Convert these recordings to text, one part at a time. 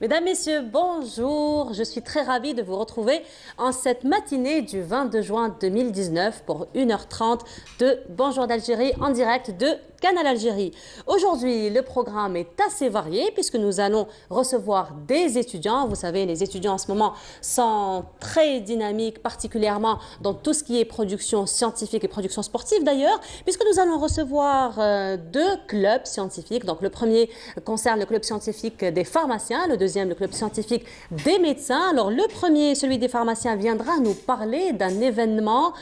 Mesdames, Messieurs, bonjour. Je suis très ravie de vous retrouver en cette matinée du 22 juin 2019 pour 1h30 de Bonjour d'Algérie en direct de Canal Algérie. Aujourd'hui, le programme est assez varié puisque nous allons recevoir des étudiants. Vous savez, les étudiants en ce moment sont très dynamiques, particulièrement dans tout ce qui est production scientifique et production sportive d'ailleurs, puisque nous allons recevoir deux clubs scientifiques. Donc le premier concerne le club scientifique des pharmaciens, le deuxième le club scientifique des médecins. Alors le premier, celui des pharmaciens, viendra nous parler d'un événement,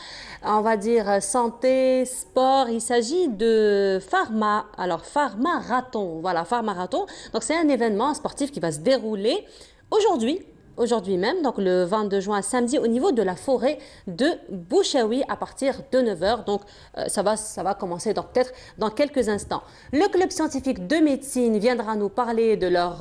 on va dire santé, sport. Il s'agit de Pharmarathon. Voilà, Pharmarathon. Donc c'est un événement sportif qui va se dérouler aujourd'hui même, donc le 22 juin samedi, au niveau de la forêt de Bouchaoui à partir de 9h. Donc ça va commencer donc peut-être dans quelques instants. Le club scientifique de médecine viendra nous parler de leur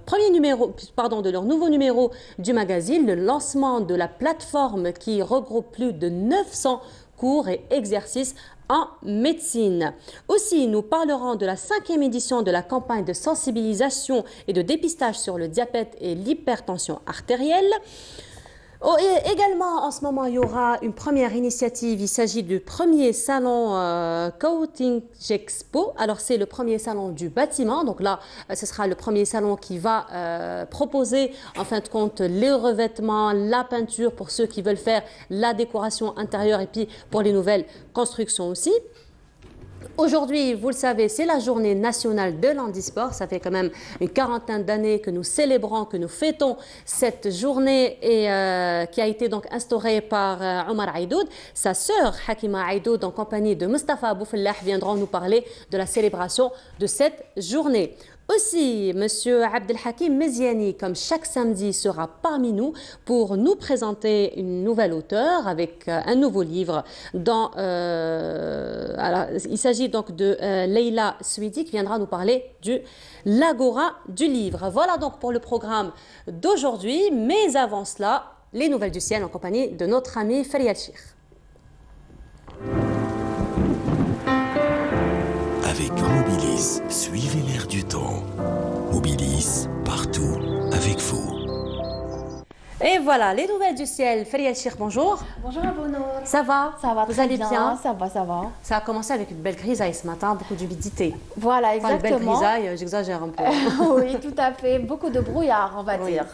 premier numéro, pardon, de leur nouveau numéro du magazine, le lancement de la plateforme qui regroupe plus de 900 cours et exercices en médecine. Aussi, nous parlerons de la 5e édition de la campagne de sensibilisation et de dépistage sur le diabète et l'hypertension artérielle. Et également, en ce moment, il y aura une première initiative. Il s'agit du premier salon Coating Expo. Alors, c'est le premier salon du bâtiment. Donc là, ce sera le premier salon qui va proposer, en fin de compte, les revêtements, la peinture pour ceux qui veulent faire la décoration intérieure et puis pour les nouvelles constructions aussi. Aujourd'hui, vous le savez, c'est la journée nationale de l'handisport. Ça fait quand même une quarantaine d'années que nous célébrons, que nous fêtons cette journée et qui a été donc instaurée par Omar Aïdoud. Sa sœur Hakima Aïdoud, en compagnie de Mustafa Boufellah, viendront nous parler de la célébration de cette journée. Aussi, M. Abdelhakim Meziani, comme chaque samedi, sera parmi nous pour nous présenter une nouvelle auteure avec un nouveau livre. Il s'agit donc de Leila Swidi qui viendra nous parler de l'Agora du livre. Voilà donc pour le programme d'aujourd'hui. Mais avant cela, les nouvelles du ciel en compagnie de notre ami Farial Chir. Avec Mobilis, suivez l'air du temps. Mobilis, partout avec vous. Et voilà, les nouvelles du ciel. Farial Chir, bonjour. Bonjour Abonour. Ça va? Ça va, vous allez bien? Ça va, ça va. Ça a commencé avec une belle grisaille ce matin, beaucoup d'humidité. Voilà, Enfin, exactement. une belle grisaille, j'exagère un peu. Oui, tout à fait. Beaucoup de brouillard, on va dire.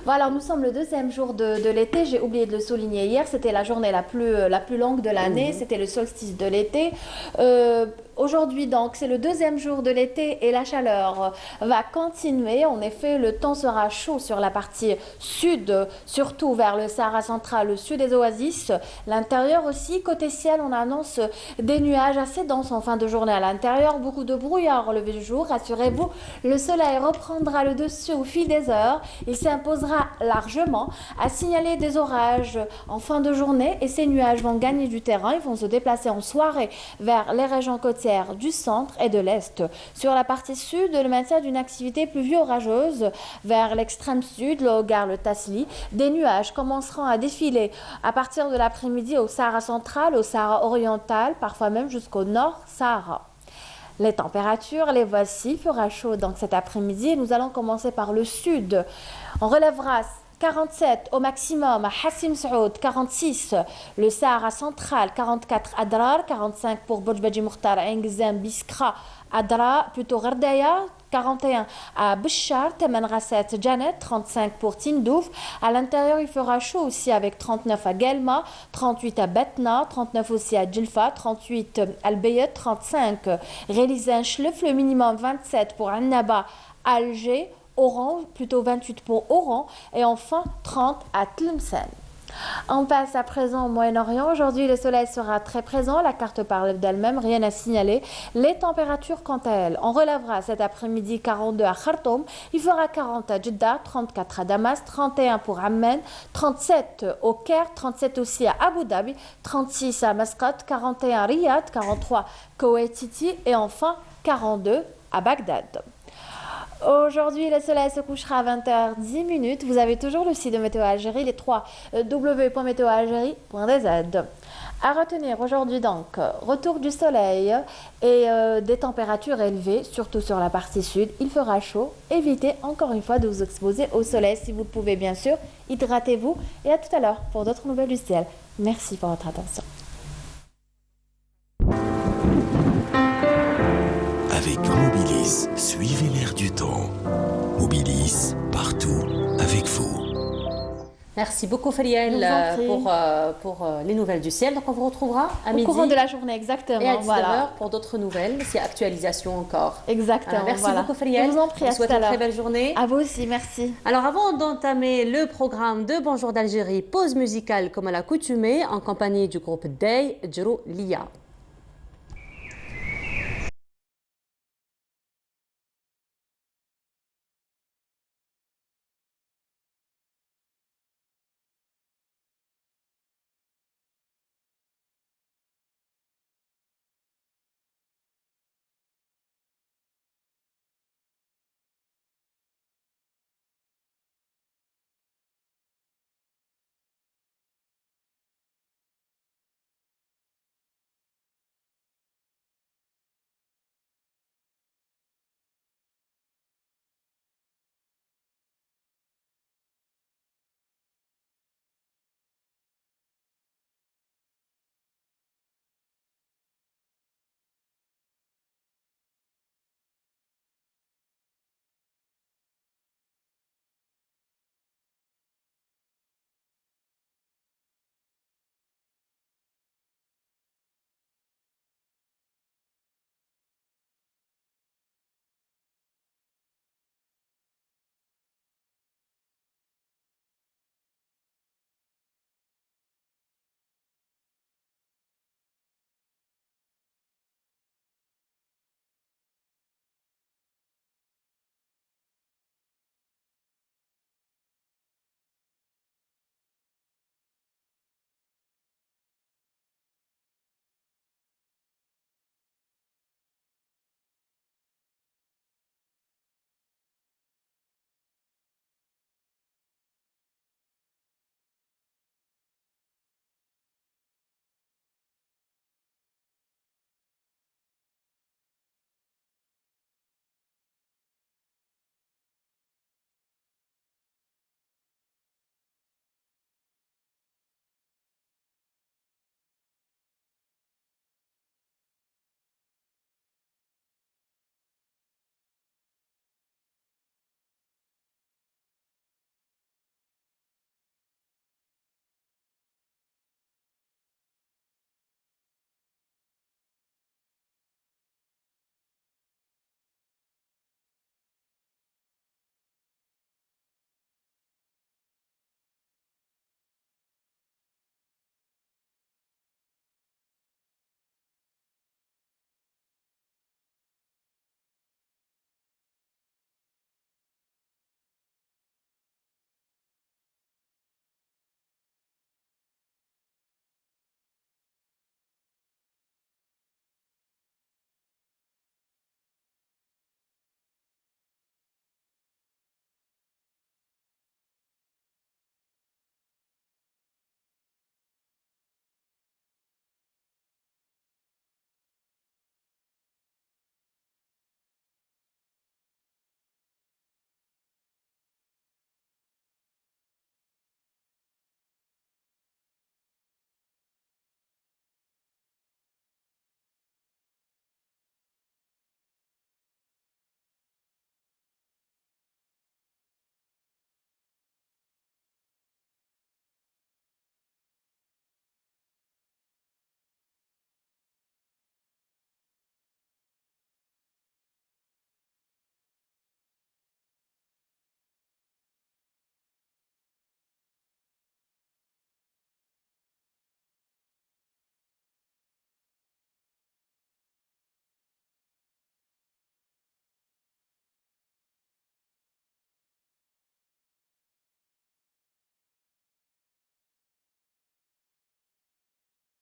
Voilà, nous sommes le deuxième jour de l'été. J'ai oublié de le souligner hier. C'était la journée la plus longue de l'année. C'était le solstice de l'été. Aujourd'hui, donc, c'est le deuxième jour de l'été et la chaleur va continuer. En effet, le temps sera chaud sur la partie sud, surtout vers le Sahara central, le sud des oasis. L'intérieur aussi, côté ciel, on annonce des nuages assez denses en fin de journée à l'intérieur. Beaucoup de brouillard au lever du jour. Rassurez-vous, le soleil reprendra le dessus au fil des heures. Il s'imposera largement à signaler des orages en fin de journée et ces nuages vont gagner du terrain. Ils vont se déplacer en soirée vers les régions côtières du centre et de l'est. Sur la partie sud, le maintien d'une activité pluvio-orageuse vers l'extrême sud, le Hogar, le Tasli. Des nuages commenceront à défiler à partir de l'après-midi au Sahara central, au Sahara oriental, parfois même jusqu'au nord Sahara. Les températures, les voici, il fera chaud donc cet après-midi. Nous allons commencer par le sud. On relèvera 47 au maximum à Hassim Saoud, 46 le Sahara central, 44 Adrar, 45 pour Bojbaji Mukhtar, Engzem, Biskra, Adra, plutôt Gardaya, 41 à Bishar, Temenrasset, Janet, 35 pour Tindouf. À l'intérieur, il fera chaud aussi avec 39 à Gelma, 38 à Betna, 39 aussi à Djilfa, 38 à Al-Bayet, 35 Relizan Chlef, le minimum 27 pour Annaba, Alger, Oran, plutôt 28 pour Oran, et enfin 30 à Tlemcen. On passe à présent au Moyen-Orient. Aujourd'hui, le soleil sera très présent. La carte parle d'elle-même, rien à signaler. Les températures, quant à elles, on relèvera cet après-midi 42 à Khartoum. Il fera 40 à Jeddah, 34 à Damas, 31 pour Amman, 37 au Caire, 37 aussi à Abu Dhabi, 36 à Masqat, 41 à Riyad, 43 Koweït City et enfin 42 à Bagdad. Aujourd'hui, le soleil se couchera à 20h10. Vous avez toujours le site de Météo Algérie, les 3 w.météoalgérie.dz. À retenir aujourd'hui donc, retour du soleil et des températures élevées, surtout sur la partie sud. Il fera chaud. Évitez encore une fois de vous exposer au soleil si vous le pouvez bien sûr. Hydratez-vous et à tout à l'heure pour d'autres nouvelles du ciel. Merci pour votre attention. Avec Mobilis, suivez l'air du temps. Mobilis, partout avec vous. Merci beaucoup, Je Fariel, vous en prie. pour les nouvelles du ciel. Donc, on vous retrouvera à Au midi courant de la journée, et à exactement. 19 Voilà. heures pour d'autres nouvelles, s'il y a actualisation encore. Exactement. Merci Voilà. beaucoup, Je Fariel. vous en prie, On à vous tout souhaite à une très l'heure. belle journée. À vous aussi, merci. Alors, avant d'entamer le programme de Bonjour d'Algérie, pause musicale comme à l'accoutumée, en compagnie du groupe Day, Djrou Lia.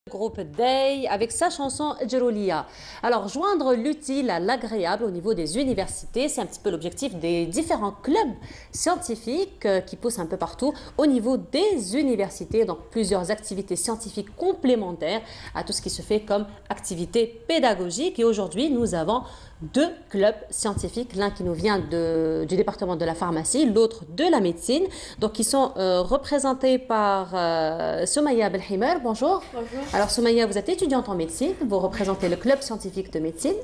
Groupe Day avec sa chanson Djeroulia. Alors, joindre l'utile à l'agréable au niveau des universités, c'est un petit peu l'objectif des différents clubs scientifiques qui poussent un peu partout au niveau des universités. Donc, plusieurs activités scientifiques complémentaires à tout ce qui se fait comme activité pédagogique. Et aujourd'hui, nous avons deux clubs scientifiques, l'un qui nous vient du département de la pharmacie, l'autre de la médecine. Donc, ils sont représentés par Soumaya Belhimer. Bonjour. Bonjour. Alors, Soumaya, vous êtes étudiante en médecine, vous représentez le club scientifique de médecine.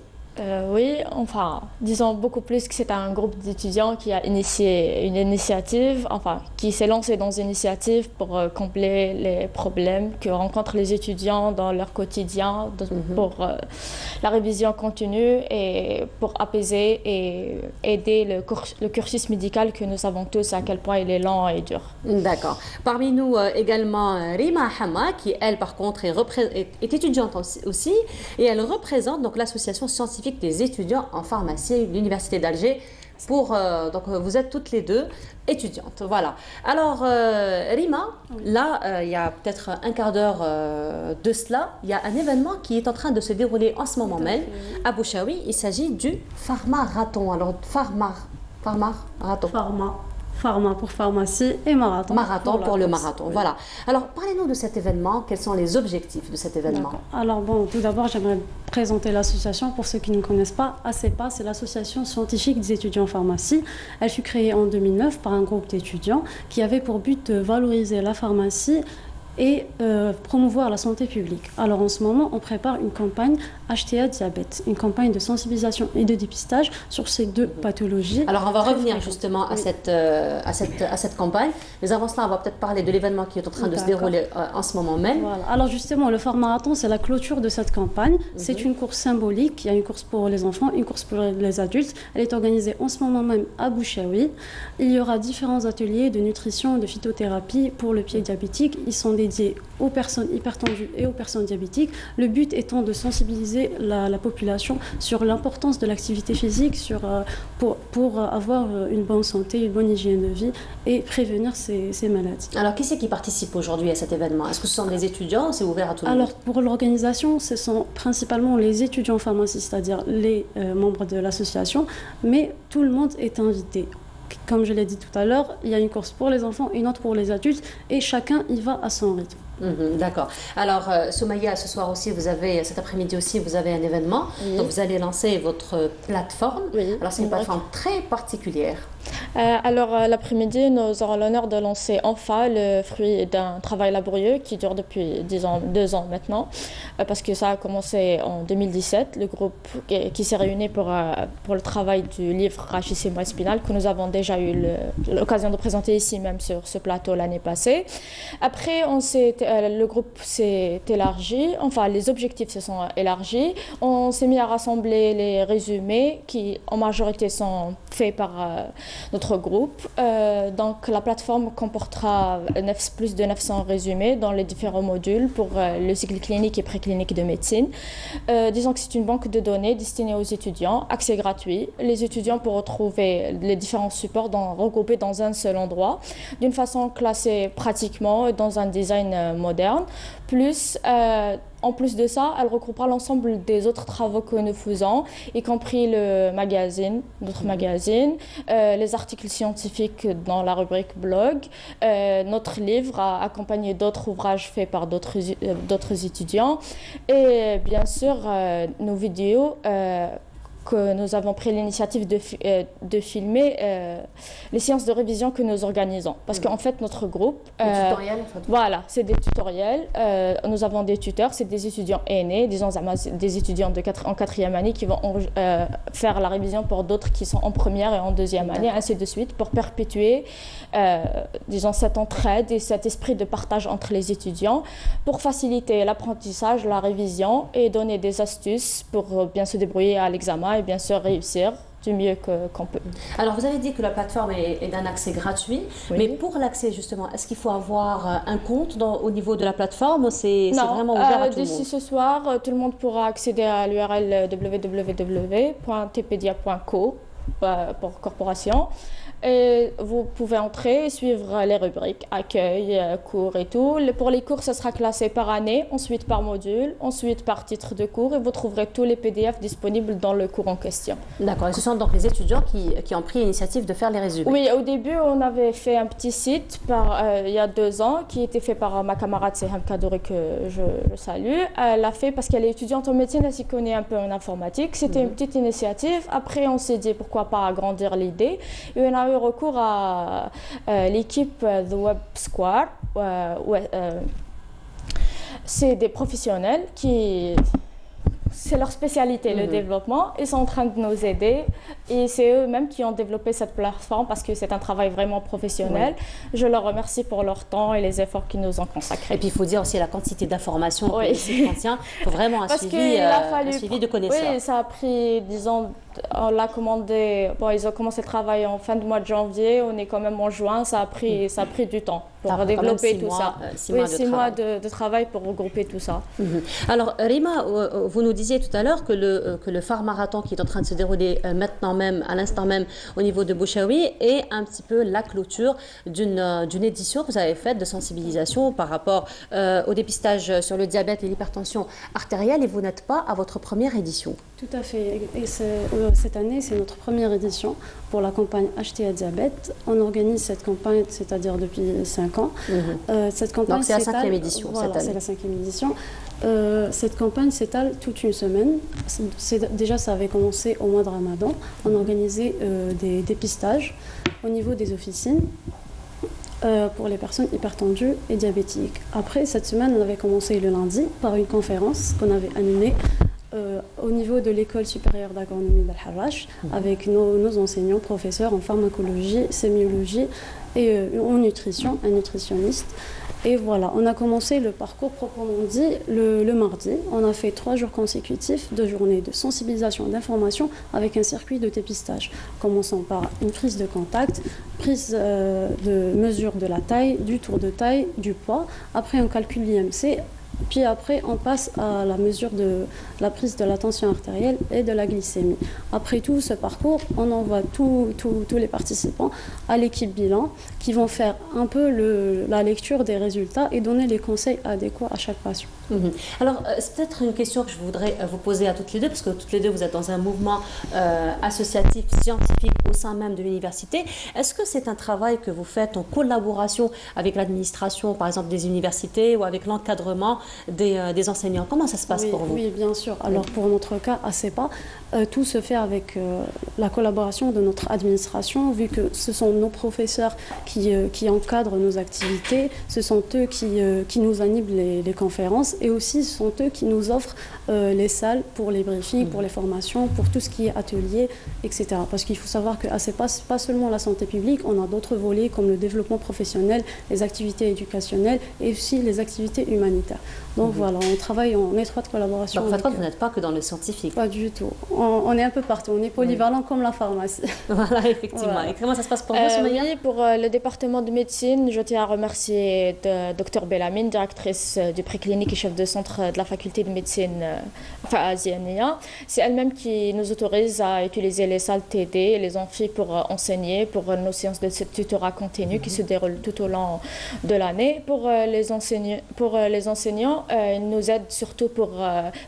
Oui, enfin, disons beaucoup plus que c'est un groupe d'étudiants qui a initié une initiative, enfin, qui s'est lancé dans une initiative pour combler les problèmes que rencontrent les étudiants dans leur quotidien, pour la révision continue et pour apaiser et aider le cursus médical que nous savons tous à quel point il est lent et dur. D'accord. Parmi nous également Rima Hama, qui elle par contre est étudiante aussi, et elle représente donc l'association scientifique des étudiants en pharmacie de l'Université d'Alger. Donc vous êtes toutes les deux étudiantes. Voilà. Alors Rima, là il y a peut-être un quart d'heure de cela, il y a un événement qui est en train de se dérouler en ce moment même à Bouchaoui. Il s'agit du Pharmarathon. Alors Pharmarathon. Pharma pour pharmacie et marathon. Marathon pour le marathon, oui. voilà. Alors, parlez-nous de cet événement. Quels sont les objectifs de cet événement? Alors, bon, tout d'abord, j'aimerais présenter l'association pour ceux qui ne connaissent pas. ACEPA, c'est l'association scientifique des étudiants en pharmacie. Elle fut créée en 2009 par un groupe d'étudiants qui avait pour but de valoriser la pharmacie et promouvoir la santé publique. Alors en ce moment, on prépare une campagne HTA Diabète, une campagne de sensibilisation et de dépistage sur ces deux pathologies. Alors on va revenir justement à cette campagne, mais avant cela, on va peut-être parler de l'événement qui est en train de se dérouler en ce moment même. Voilà. Alors justement, le Pharmarathon, c'est la clôture de cette campagne. C'est une course symbolique. Il y a une course pour les enfants, une course pour les adultes. Elle est organisée en ce moment même à Bouchaoui. Il y aura différents ateliers de nutrition, de phytothérapie pour le pied diabétique. Ils sont dédiés aux personnes hypertendues et aux personnes diabétiques. Le but étant de sensibiliser la population sur l'importance de l'activité physique pour avoir une bonne santé, une bonne hygiène de vie et prévenir ces maladies. Alors, qui c'est qui participe aujourd'hui à cet événement? Est-ce que ce sont des étudiants ou c'est ouvert à tout le monde? Alors, pour l'organisation, ce sont principalement les étudiants en pharmacie, c'est-à-dire les membres de l'association, mais tout le monde est invité. Comme je l'ai dit tout à l'heure, il y a une course pour les enfants, une autre pour les adultes, et chacun y va à son rythme. D'accord. Alors, Soumaya, ce soir aussi, cet après-midi aussi, vous avez un événement. Oui. Donc, vous allez lancer votre plateforme. Oui. Alors, c'est une plateforme très particulière. L'après-midi, nous aurons l'honneur de lancer enfin le fruit d'un travail laborieux qui dure depuis 2 ans maintenant, parce que ça a commencé en 2017, le groupe qui s'est réuni pour le travail du livre Rachis et Spinal, que nous avons déjà eu l'occasion de présenter ici même sur ce plateau l'année passée. Après, le groupe s'est élargi, enfin les objectifs se sont élargis. On s'est mis à rassembler les résumés qui en majorité sont faits par notre groupe. Donc la plateforme comportera plus de 900 résumés dans les différents modules pour le cycle clinique et préclinique de médecine. Disons que c'est une banque de données destinée aux étudiants, accès gratuit. Les étudiants pourront trouver les différents supports regroupés dans un seul endroit, d'une façon classée pratiquement dans un design moderne. En plus de ça, elle regroupera l'ensemble des autres travaux que nous faisons, y compris notre magazine, les articles scientifiques dans la rubrique blog, notre livre accompagné d'autres ouvrages faits par d'autres étudiants et bien sûr nos vidéos que nous avons pris l'initiative de filmer les séances de révision que nous organisons. Parce qu'en fait, notre groupe... tutoriels, en fait. Voilà, c'est des tutoriels. Nous avons des tuteurs, c'est des étudiants aînés, disons des étudiants en 4e année qui vont faire la révision pour d'autres qui sont en première et en 2e année, ainsi de suite, pour perpétuer, disons, cette entraide et cet esprit de partage entre les étudiants, pour faciliter l'apprentissage, la révision et donner des astuces pour bien se débrouiller à l'examen et bien sûr réussir du mieux qu'on peut. Alors, vous avez dit que la plateforme est d'un accès gratuit, oui. Mais pour l'accès, justement, est-ce qu'il faut avoir un compte au niveau de la plateforme ou c'est vraiment ouvert à tout le monde? D'ici ce soir, tout le monde pourra accéder à l'URL www.tpedia.co pour corporation. Et vous pouvez entrer et suivre les rubriques, accueil, cours et tout. Pour les cours, ça sera classé par année, ensuite par module, ensuite par titre de cours et vous trouverez tous les PDF disponibles dans le cours en question. D'accord, et ce sont donc les étudiants qui ont pris l'initiative de faire les résumés. Oui, au début, on avait fait un petit site il y a 2 ans qui était fait par ma camarade Seham Kadouri que je salue. Elle l'a fait parce qu'elle est étudiante en médecine, elle s'y connaît un peu en informatique. C'était une petite initiative. Après, on s'est dit pourquoi pas agrandir l'idée. Et on a eu recours à l'équipe The Web Square. C'est des professionnels c'est leur spécialité, le développement. Ils sont en train de nous aider et c'est eux-mêmes qui ont développé cette plateforme parce que c'est un travail vraiment professionnel. Oui. Je leur remercie pour leur temps et les efforts qu'ils nous ont consacrés. Et puis il faut dire aussi la quantité d'informations que le site contient. Il faut vraiment un suivi de connaisseurs. Oui, ça a pris, disons, on l'a commandé, ils ont commencé le travail en fin de mois de janvier, on est quand même en juin, ça a pris du temps pour développer tout ça. 6 mois de travail pour regrouper tout ça. Alors Rima, vous nous disiez tout à l'heure que le phare marathon qui est en train de se dérouler maintenant même, à l'instant même, au niveau de Bouchaoui, est un petit peu la clôture d'une édition que vous avez faite de sensibilisation par rapport au dépistage sur le diabète et l'hypertension artérielle, et vous n'êtes pas à votre première édition. Tout à fait. Et cette année, c'est notre première édition pour la campagne HTA Diabète. On organise cette campagne, c'est-à-dire depuis 5 ans. Cette campagne, donc c'est la 5e édition cette année. C'est la 5e édition. Cette campagne s'étale toute une semaine. Déjà, ça avait commencé au mois de Ramadan. On organisait des dépistages au niveau des officines pour les personnes hypertendues et diabétiques. Après, cette semaine, on avait commencé le lundi par une conférence qu'on avait animée au niveau de l'école supérieure d'agronomie d'Al-Harrach avec nos enseignants, professeurs en pharmacologie, sémiologie et en nutrition, un nutritionniste. Et voilà, on a commencé le parcours proprement dit le mardi. On a fait 3 jours consécutifs de journées de sensibilisation, d'information avec un circuit de dépistage. Commençant par une prise de contact, prise de mesure de la taille, du tour de taille, du poids. Après, on calcule l'IMC. Puis après, on passe à la mesure de la prise de la tension artérielle et de la glycémie. Après tout ce parcours, on envoie tous les participants à l'équipe bilan qui vont faire un peu la lecture des résultats et donner les conseils adéquats à chaque patient. Alors, c'est peut-être une question que je voudrais vous poser à toutes les deux, parce que toutes les deux, vous êtes dans un mouvement associatif, scientifique au sein même de l'université. Est-ce que c'est un travail que vous faites en collaboration avec l'administration, par exemple des universités, ou avec l'encadrement des enseignants? Comment ça se passe pour vous? Oui, bien sûr. Alors, pour notre cas, à CEPA, tout se fait avec la collaboration de notre administration, vu que ce sont nos professeurs qui encadrent nos activités, ce sont eux qui nous animent les conférences, et aussi ce sont eux qui nous offrent les salles pour les briefings, pour les formations, pour tout ce qui est atelier, etc. Parce qu'il faut savoir qu'à CEPA, ce n'est pas seulement la santé publique, on a d'autres volets comme le développement professionnel, les activités éducationnelles et aussi les activités humanitaires. Donc voilà, on travaille en étroite collaboration. Donc en fait, vous n'êtes pas que dans le scientifique? Pas du tout. On est un peu partout, on est polyvalent comme la pharmacie. Voilà, effectivement. Voilà. Et comment ça se passe pour vous, Soumaya? Oui, pour le département de médecine, je tiens à remercier Dr Bellamine, directrice du préclinique et chef de centre de la faculté de médecine à Ziania. C'est elle-même qui nous autorise à utiliser les salles TD et les amphis pour enseigner, pour nos séances de tutorat continu qui se déroulent tout au long de l'année. Pour les enseignants, ils nous aident surtout pour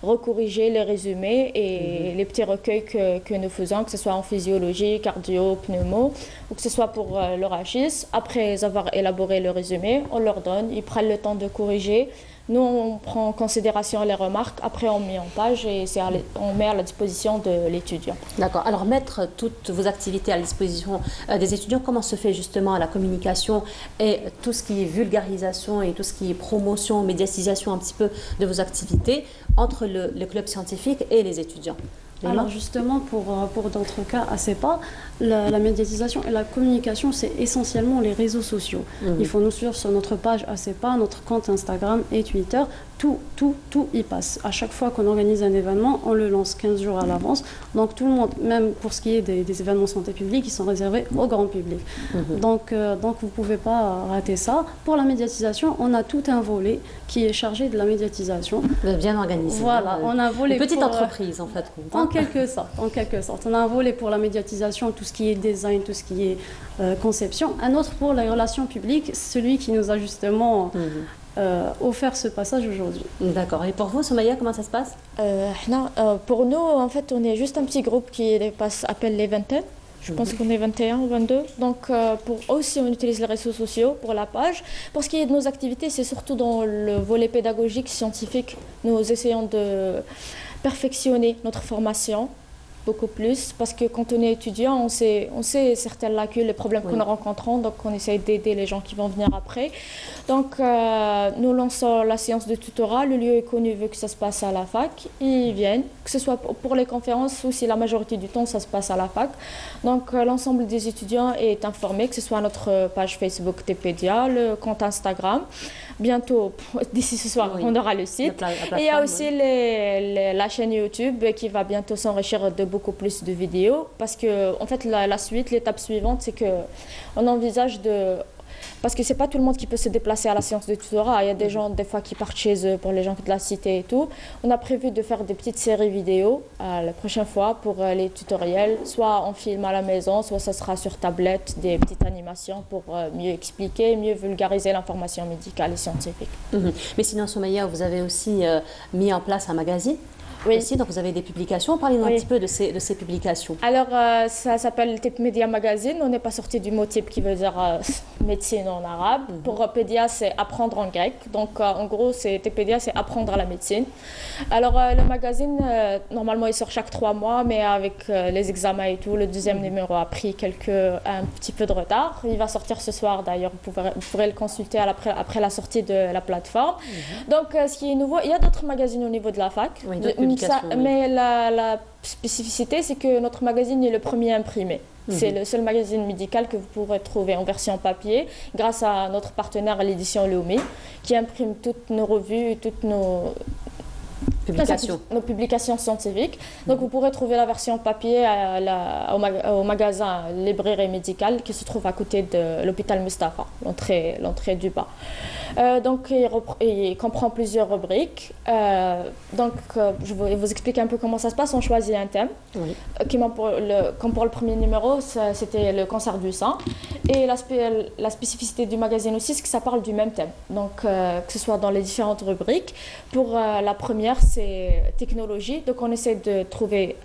recorriger les résumés et les petits recueils que nous faisons, que ce soit en physiologie, cardio, pneumo, ou que ce soit pour le rachis. Après avoir élaboré le résumé, on leur donne, ils prennent le temps de corriger. Nous, on prend en considération les remarques, après on met en page et on met à la disposition de l'étudiant. D'accord. Alors, mettre toutes vos activités à la disposition des étudiants, comment se fait justement la communication et tout ce qui est vulgarisation et tout ce qui est promotion, médiatisation un petit peu de vos activités entre le club scientifique et les étudiants? Alors justement, pour d'autres cas à CEPA, la médiatisation et la communication, c'est essentiellement les réseaux sociaux. Il faut nous suivre sur notre page à CEPA, notre compte Instagram et Twitter, tout y passe. À chaque fois qu'on organise un événement, on le lance 15 jours à l'avance. Donc tout le monde, même pour ce qui est des événements santé publique, ils sont réservés au grand public. Donc vous ne pouvez pas rater ça. Pour la médiatisation, on a tout un volet qui est chargé de la médiatisation. Bien organisé. Voilà, on a un volet une petite pour, entreprise en fait. En quelque sorte, en quelque sorte. On a un volet pour la médiatisation, tout ce qui est design, tout ce qui est conception. Un autre pour les relations publiques, celui qui nous a justement offert ce passage aujourd'hui. D'accord. Et pour vous, Soumaya, comment ça se passe? Pour nous, en fait, on est juste un petit groupe qui appelle les vingtaines. Je pense qu'on est 21 ou 22. Donc, pour aussi, on utilise les réseaux sociaux pour la page. Pour ce qui est de nos activités, c'est surtout dans le volet pédagogique, scientifique. Nous essayons de perfectionner notre formation beaucoup plus, parce que quand on est étudiant, on sait certaines lacunes, les problèmes que nous rencontrons, donc on essaie d'aider les gens qui vont venir après. Donc nous lançons la séance de tutorat, le lieu est connu vu que ça se passe à la fac, ils viennent, que ce soit pour les conférences ou si la majorité du temps ça se passe à la fac. Donc l'ensemble des étudiants est informé, que ce soit notre page Facebook TPDIA, le compte Instagram. Bientôt, d'ici ce soir, on aura le site. Et il y a aussi la chaîne YouTube qui va bientôt s'enrichir de beaucoup plus de vidéos, parce que en fait l'étape suivante, c'est que on envisage de, parce que c'est pas tout le monde qui peut se déplacer à la séance de tutorat. Il y a des gens des fois qui partent chez eux, pour les gens de la cité et tout. On a prévu de faire des petites séries vidéo la prochaine fois pour les tutoriels, soit en film à la maison, soit ça sera sur tablette, des petites animations pour mieux expliquer, mieux vulgariser l'information médicale et scientifique. Mais sinon, Soumaya, vous avez aussi mis en place un magazine. Oui. Aussi, donc vous avez des publications. Parlez-nous un petit peu de ces publications. Alors, ça s'appelle Type Media Magazine. On n'est pas sorti du mot type qui veut dire médecine en arabe. Pour pédia, c'est apprendre en grec. Donc, en gros, Pédia, c'est apprendre à la médecine. Alors, le magazine, normalement, il sort chaque 3 mois, mais avec les examens et tout, le deuxième numéro a pris un petit peu de retard. Il va sortir ce soir, d'ailleurs. Vous pourrez le consulter après la sortie de la plateforme. Donc, ce qui est nouveau, il y a d'autres magazines au niveau de la fac. Oui, mais la spécificité, c'est que notre magazine est le premier imprimé. C'est le seul magazine médical que vous pourrez trouver en version papier, grâce à notre partenaire à l'édition Lumi, qui imprime toutes nos revues, toutes nos publications scientifiques. Donc vous pourrez trouver la version papier au magasin Librairie Médicale qui se trouve à côté de l'hôpital Mustapha, l'entrée du bas. Donc il comprend plusieurs rubriques. Je vais vous expliquer un peu comment ça se passe. On choisit un thème. Comme pour le premier numéro, c'était le cancer du sein. Et la spécificité du magazine aussi, c'est que ça parle du même thème. Donc que ce soit dans les différentes rubriques. Pour la première, c'est technologie. Donc on essaie de trouver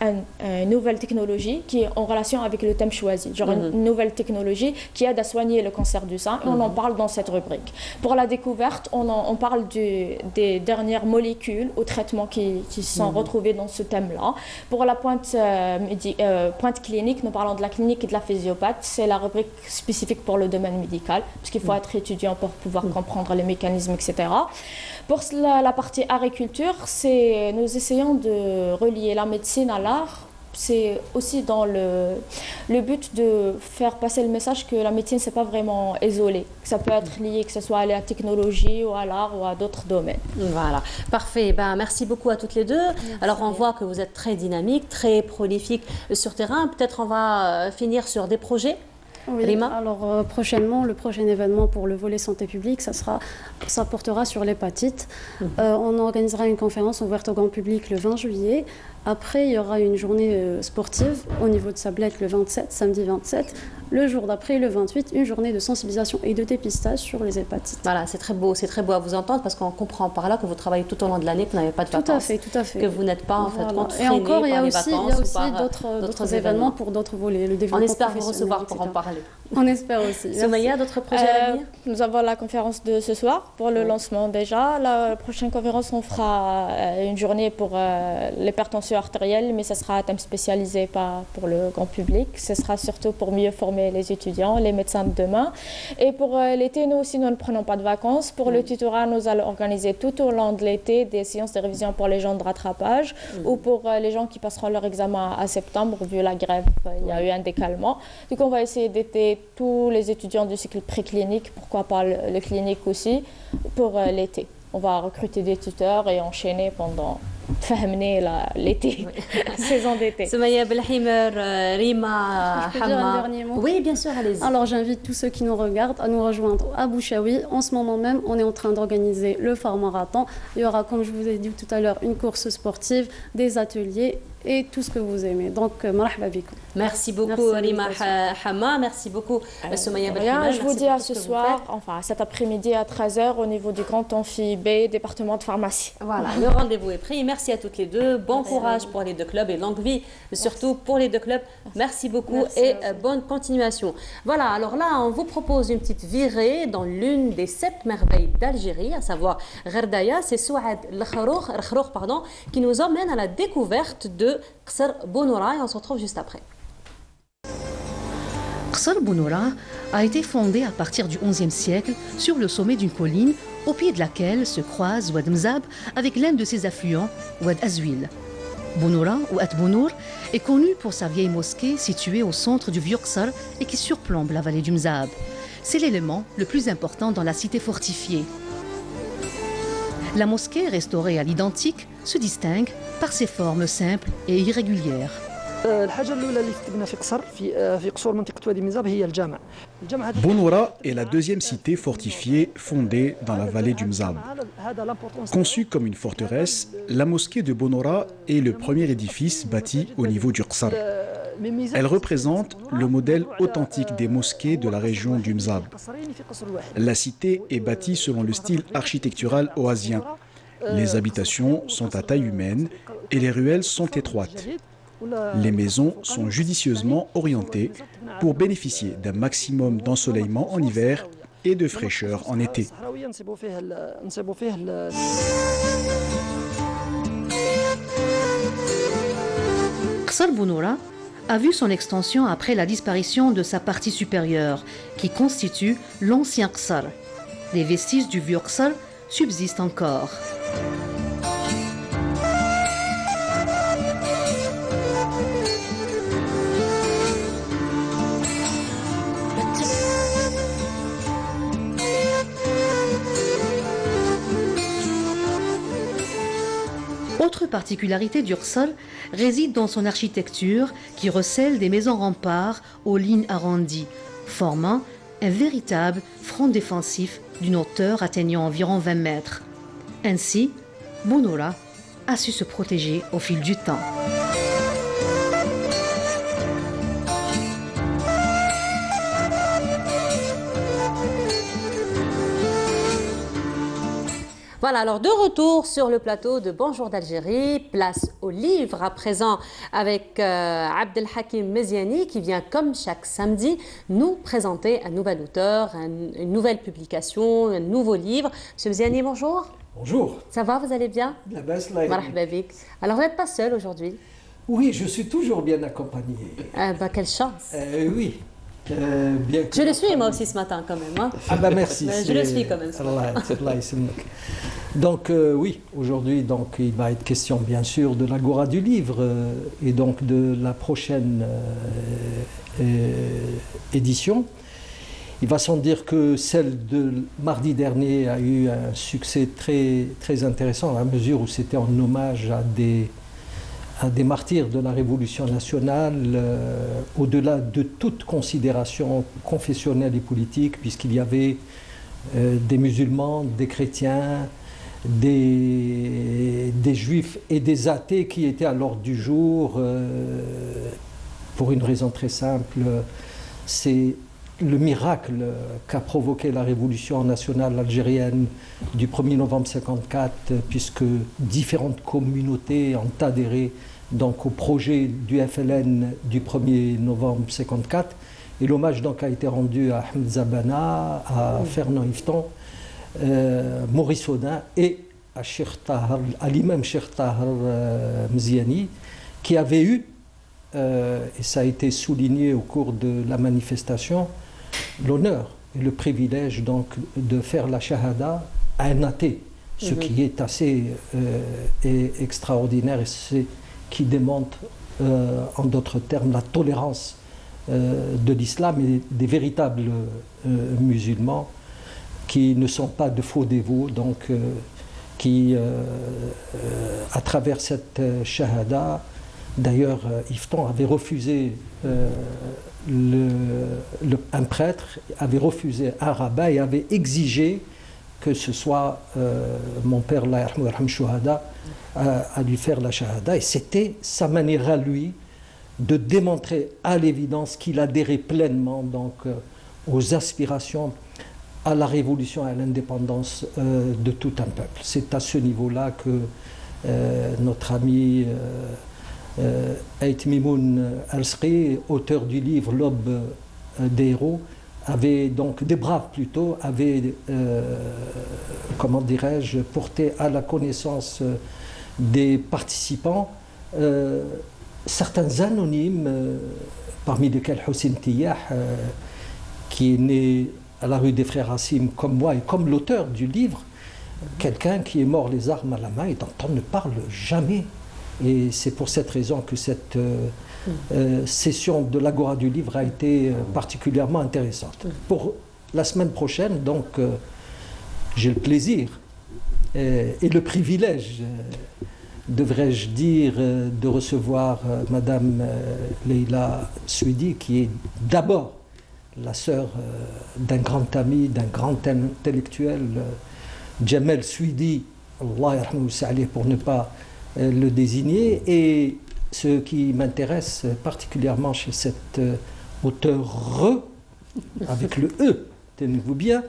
une nouvelle technologie qui est en relation avec le thème choisi, genre une nouvelle technologie qui aide à soigner le cancer du sein, et on en parle dans cette rubrique. Pour la découverte, on parle des dernières molécules ou traitements qui sont retrouvés dans ce thème-là. Pour la pointe clinique, nous parlons de la clinique et de la physiopathe. C'est la rubrique spécifique pour le domaine médical, parce qu'il faut être étudiant pour pouvoir comprendre les mécanismes, etc. Pour la partie agriculture, nous essayons de relier la médecine à l'art. C'est aussi dans le but de faire passer le message que la médecine, c'est pas vraiment isolé. Ça peut être lié, que ce soit à la technologie ou à l'art ou à d'autres domaines. Voilà, parfait. Merci beaucoup à toutes les deux. Merci. Alors, on voit que vous êtes très dynamique, très prolifique sur terrain. Peut-être on va finir sur des projets. Oui, Rima. Alors prochainement, le prochain événement pour le volet santé publique, ça portera sur l'hépatite. On organisera une conférence ouverte au grand public le 20 juillet. Après, il y aura une journée sportive au niveau de Sablette le 27, samedi 27. Le jour d'après, le 28, une journée de sensibilisation et de dépistage sur les hépatites. Voilà, c'est très beau à vous entendre, parce qu'on comprend par là que vous travaillez tout au long de l'année, que vous n'avez pas de vacances. Tout à fait. Que vous n'êtes pas en fait contraigné et encore, il y a aussi d'autres événements pour d'autres volets. Le on espère vous recevoir pour en parler. On espère aussi. Soumaya, d'autres projets à venir? Nous avons la conférence de ce soir pour le lancement déjà. La prochaine conférence, on fera une journée pour l'hypertension artérielle, mais ce sera un thème spécialisé, pas pour le grand public. Ce sera surtout pour mieux former les étudiants, les médecins de demain. Et pour l'été, nous aussi, nous ne prenons pas de vacances. Pour le tutorat, nous allons organiser tout au long de l'été des séances de révision pour les gens de rattrapage ou pour les gens qui passeront leur examen à septembre. Vu la grève, il y a eu un décalement. Donc, on va essayer d'aider tous les étudiants du cycle préclinique, pourquoi pas le clinique aussi, pour l'été. On va recruter des tuteurs et enchaîner pendant l'été, saison d'été. Soumaya Belhimer, Rima, Je peux dire un Hamma. dernier mot? Oui, bien sûr, allez-y. Alors j'invite tous ceux qui nous regardent à nous rejoindre à Bouchaoui. En ce moment même, on est en train d'organiser le Phare Marathon. Il y aura, comme je vous ai dit tout à l'heure, une course sportive, des ateliers et tout ce que vous aimez. Donc, marhaba bikoum. Merci beaucoup, Merci à Rima l'invitation. Hamma. Merci beaucoup, Soumaya Rien, Belhimer. je vous Merci dis pour à tout ce que vous soir, faites. enfin cet après-midi à 13h au niveau du Grand Amphi B, département de pharmacie. Voilà, le rendez-vous est pris. Merci à toutes les deux. Bon courage pour les deux clubs et longue vie, surtout pour les deux clubs. Merci beaucoup et bonne continuation. Voilà, alors là, on vous propose une petite virée dans l'une des 7 merveilles d'Algérie, à savoir Gherdaya. C'est Souad L'Khroukh, pardon, qui nous emmène à la découverte de Qsr Bounoura et on se retrouve juste après. Qsr Bounoura a été fondé à partir du XIe siècle sur le sommet d'une colline au pied de laquelle se croise Oued Mzab avec l'un de ses affluents, Oued Azouil. Bounoura ou At-Bounour est connu pour sa vieille mosquée située au centre du vieux Qsr et qui surplombe la vallée du Mzab. C'est l'élément le plus important dans la cité fortifiée. La mosquée, restaurée à l'identique, se distingue par ses formes simples et irrégulières. Bounoura est la deuxième cité fortifiée fondée dans la vallée du Mzab. Conçue comme une forteresse, la mosquée de Bounoura est le premier édifice bâti au niveau du Qsar. Elle représente le modèle authentique des mosquées de la région du Mzab. La cité est bâtie selon le style architectural oasien. Les habitations sont à taille humaine et les ruelles sont étroites. Les maisons sont judicieusement orientées pour bénéficier d'un maximum d'ensoleillement en hiver et de fraîcheur en été. Qsr Bounoura a vu son extension après la disparition de sa partie supérieure, qui constitue l'ancien Qsar. Les vestiges du vieux Qsar subsistent encore. Autre particularité du Qsar réside dans son architecture qui recèle des maisons remparts aux lignes arrondies, formant un véritable front défensif d'une hauteur atteignant environ 20 mètres. Ainsi, Bounoura a su se protéger au fil du temps. Voilà, alors de retour sur le plateau de Bonjour d'Algérie, place au livre à présent avec Abdelhakim Meziani qui vient comme chaque samedi nous présenter un nouvel auteur, une nouvelle publication, un nouveau livre. Monsieur Meziani, bonjour. Bonjour. Ça va, vous allez bien? La baisse là. Marhaba bik. Alors vous n'êtes pas seul aujourd'hui? Oui, je suis toujours bien accompagné. Ah bah quelle chance. Oui. Bien Je le suis moi aussi ce matin quand même. Hein. Ah bah merci. Je le suis quand même. Donc oui, aujourd'hui donc il va être question bien sûr de l'Agora du livre et donc de la prochaine édition. Il va sans dire que celle de mardi dernier a eu un succès très intéressant à mesure où c'était en hommage à des martyrs de la Révolution nationale, au-delà de toute considération confessionnelle et politique, puisqu'il y avait des musulmans, des chrétiens, des juifs et des athées qui étaient à l'ordre du jour, pour une raison très simple, c'est le miracle qu'a provoqué la révolution nationale algérienne du 1er novembre 1954, puisque différentes communautés ont adhéré donc au projet du FLN du 1er novembre 1954. Et l'hommage donc a été rendu à Ahmed Zabana, à Fernand Yveton, Maurice Audin et à l'imam Cheikh Tahar Meziani, qui avait eu, et ça a été souligné au cours de la manifestation, l'honneur et le privilège donc de faire la shahada à un athée, ce qui est assez extraordinaire et c'est qui démontre en d'autres termes la tolérance de l'islam et des véritables musulmans qui ne sont pas de faux dévots. Donc qui, à travers cette shahada, d'ailleurs, Yveton avait refusé, un prêtre avait refusé un rabbin et avait exigé que ce soit mon père, Allah yarhamou shuhada, à lui faire la shahada. Et c'était sa manière à lui de démontrer à l'évidence qu'il adhérait pleinement donc, aux aspirations à la révolution et à l'indépendance de tout un peuple. C'est à ce niveau-là que notre ami Ait Mimoun Al-Sri, auteur du livre L'aube des héros, avait donc, des braves plutôt, avait, comment dirais-je, porté à la connaissance des participants certains anonymes, parmi lesquels Hossein Tiyah, qui est né à la rue des Frères Hassim comme moi et comme l'auteur du livre, quelqu'un qui est mort les armes à la main et dont on ne parle jamais. Et c'est pour cette raison que cette session de l'Agora du livre a été particulièrement intéressante. Pour la semaine prochaine, donc, j'ai le plaisir et le privilège, devrais-je dire, de recevoir Madame Leila Swidi, qui est d'abord la sœur d'un grand ami, d'un grand intellectuel, Jamel Swidi, Allah yarhamou salih, pour ne pas le désigner. Et ce qui m'intéresse particulièrement chez cet auteur, avec le E, tenez-vous bien,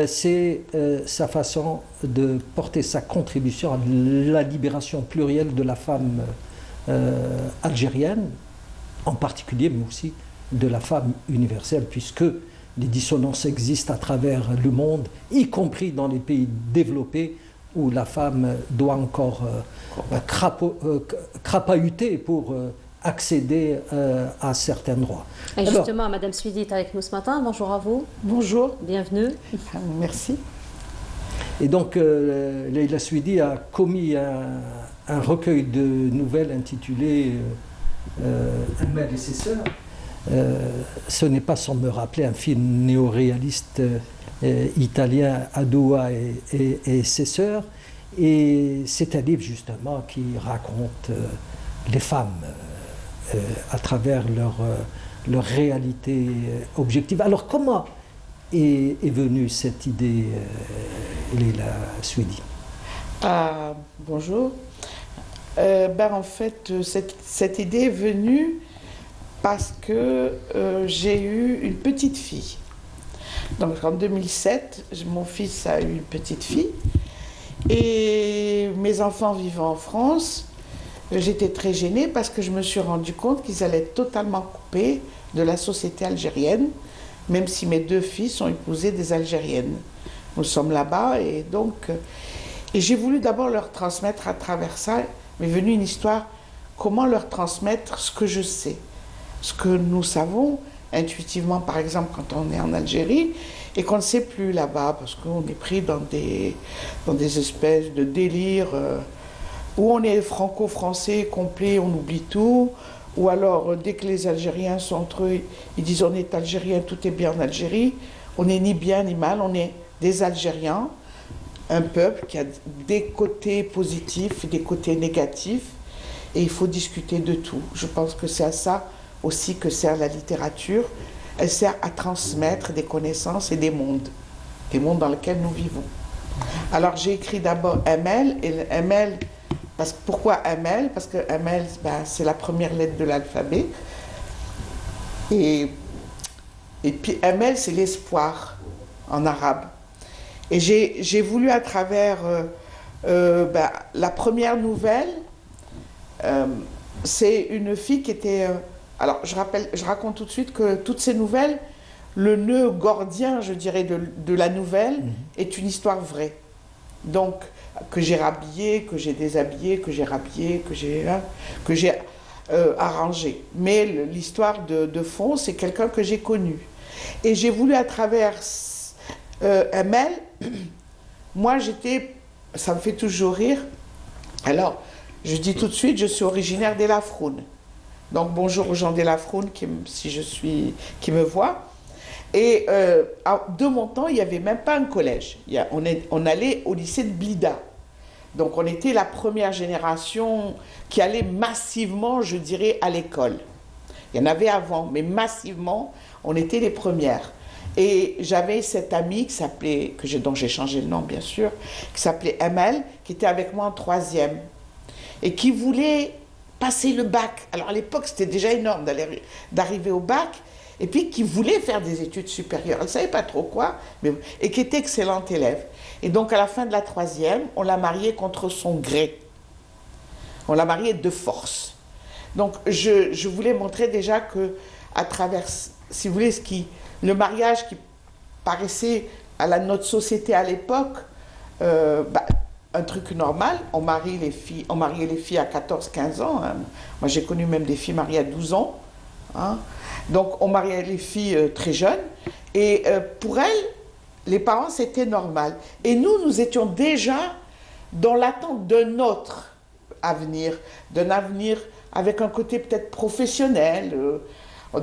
c'est sa façon de porter sa contribution à la libération plurielle de la femme algérienne, en particulier, mais aussi de la femme universelle, puisque les dissonances existent à travers le monde, y compris dans les pays développés, où la femme doit encore crapahuter pour accéder à certains droits. Et justement, alors, Madame Swidi est avec nous ce matin. Bonjour à vous. Bonjour. Bienvenue. Merci. Et donc, Leila Swidi a commis un recueil de nouvelles intitulé Amel et ses sœurs. Ce n'est pas sans me rappeler un film néo-réaliste italien, Adoua et ses sœurs. Et c'est un livre justement qui raconte les femmes à travers leur réalité objective. Alors comment est venue cette idée, Leila Swidi? Bonjour. En fait, cette idée est venue parce que j'ai eu une petite fille. Donc en 2007, mon fils a eu une petite fille et mes enfants vivant en France, j'étais très gênée parce que je me suis rendu compte qu'ils allaient être totalement coupés de la société algérienne, même si mes deux fils ont épousé des Algériennes. Nous sommes là-bas et donc j'ai voulu d'abord leur transmettre à travers ça, m'est venue une histoire, comment leur transmettre ce que je sais. Ce que nous savons intuitivement, par exemple, quand on est en Algérie et qu'on ne sait plus là-bas, parce qu'on est pris dans des espèces de délires où on est franco-français complet, on oublie tout, ou alors dès que les Algériens sont entre eux, ils disent on est Algérien, tout est bien en Algérie. On n'est ni bien ni mal, on est des Algériens, un peuple qui a des côtés positifs et des côtés négatifs, et il faut discuter de tout. Je pense que c'est à ça aussi que sert la littérature. Elle sert à transmettre des connaissances et des mondes dans lesquels nous vivons. Alors j'ai écrit d'abord Amel, et Amel, pourquoi Amel? Parce que Amel, c'est la première lettre de l'alphabet, et puis Amel, c'est l'espoir en arabe. Et j'ai voulu à travers la première nouvelle, c'est une fille qui était... alors je raconte tout de suite que toutes ces nouvelles, le nœud gordien, je dirais, de la nouvelle est une histoire vraie. Donc, que j'ai rhabillée, que j'ai déshabillée, que j'ai rhabillée, que j'ai arrangée. Mais l'histoire de fond, c'est quelqu'un que j'ai connu. Et j'ai voulu à travers Amel, moi ça me fait toujours rire. Alors, je dis tout de suite, je suis originaire d'Elafroun. Donc bonjour aux gens d'Elafroun qui me voient. Et de mon temps, il n'y avait même pas un collège. On allait au lycée de Blida. Donc on était la première génération qui allait massivement, je dirais, à l'école. Il y en avait avant, mais massivement, on était les premières. Et j'avais cette amie qui s'appelait, dont j'ai changé le nom bien sûr, qui s'appelait Emel, qui était avec moi en 3e et qui voulait passer le bac. Alors à l'époque, c'était déjà énorme d'arriver au bac, et puis qui voulait faire des études supérieures. Elle ne savait pas trop quoi, et qui était excellente élève. Et donc à la fin de la 3e, on l'a mariée contre son gré. On l'a mariée de force. Donc je voulais montrer déjà que, à travers, si vous voulez, le mariage qui paraissait à notre société à l'époque, un truc normal, on mariait les filles à 14-15 ans. Hein. Moi j'ai connu même des filles mariées à 12 ans. Hein. Donc on mariait les filles très jeunes. Et pour elles, les parents, c'était normal. Et nous étions déjà dans l'attente d'un autre avenir, d'un avenir avec un côté peut-être professionnel.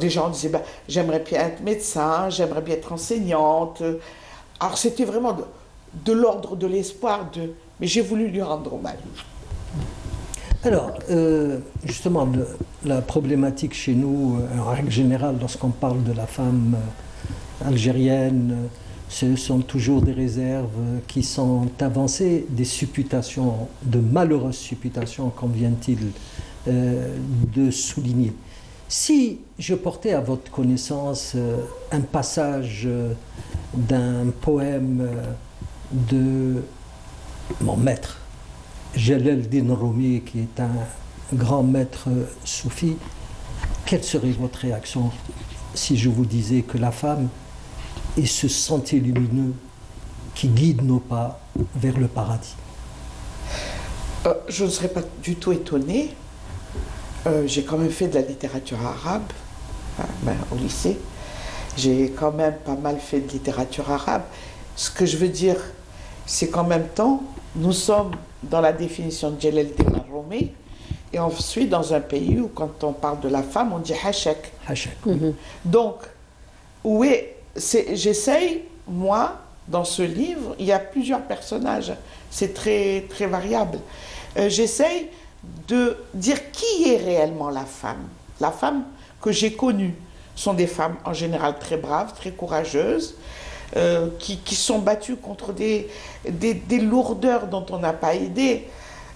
Déjà, on disait, j'aimerais bien être médecin, j'aimerais bien être enseignante. Alors, c'était vraiment de l'ordre de l'espoir, mais j'ai voulu lui rendre hommage. Alors, justement, la problématique chez nous, en règle générale, lorsqu'on parle de la femme algérienne, ce sont toujours des réserves qui sont avancées, des supputations, de malheureuses supputations, comme vient-il de souligner. Si je portais à votre connaissance un passage d'un poème de mon maître, Jalaluddin Rumi, qui est un grand maître soufi, quelle serait votre réaction si je vous disais que la femme est ce sentier lumineux qui guide nos pas vers le paradis? Je ne serais pas du tout étonnée. J'ai quand même fait de la littérature arabe au lycée. J'ai quand même pas mal fait de littérature arabe. Ce que je veux dire, c'est qu'en même temps, nous sommes dans la définition de Jalaluddin Rumi, et ensuite dans un pays où quand on parle de la femme, on dit hachek. Donc, j'essaye, moi, dans ce livre, il y a plusieurs personnages, c'est très, très variable. J'essaye de dire qui est réellement la femme. La femme que j'ai connue sont des femmes en général très braves, très courageuses, qui sont battues contre des lourdeurs dont on n'a pas idée.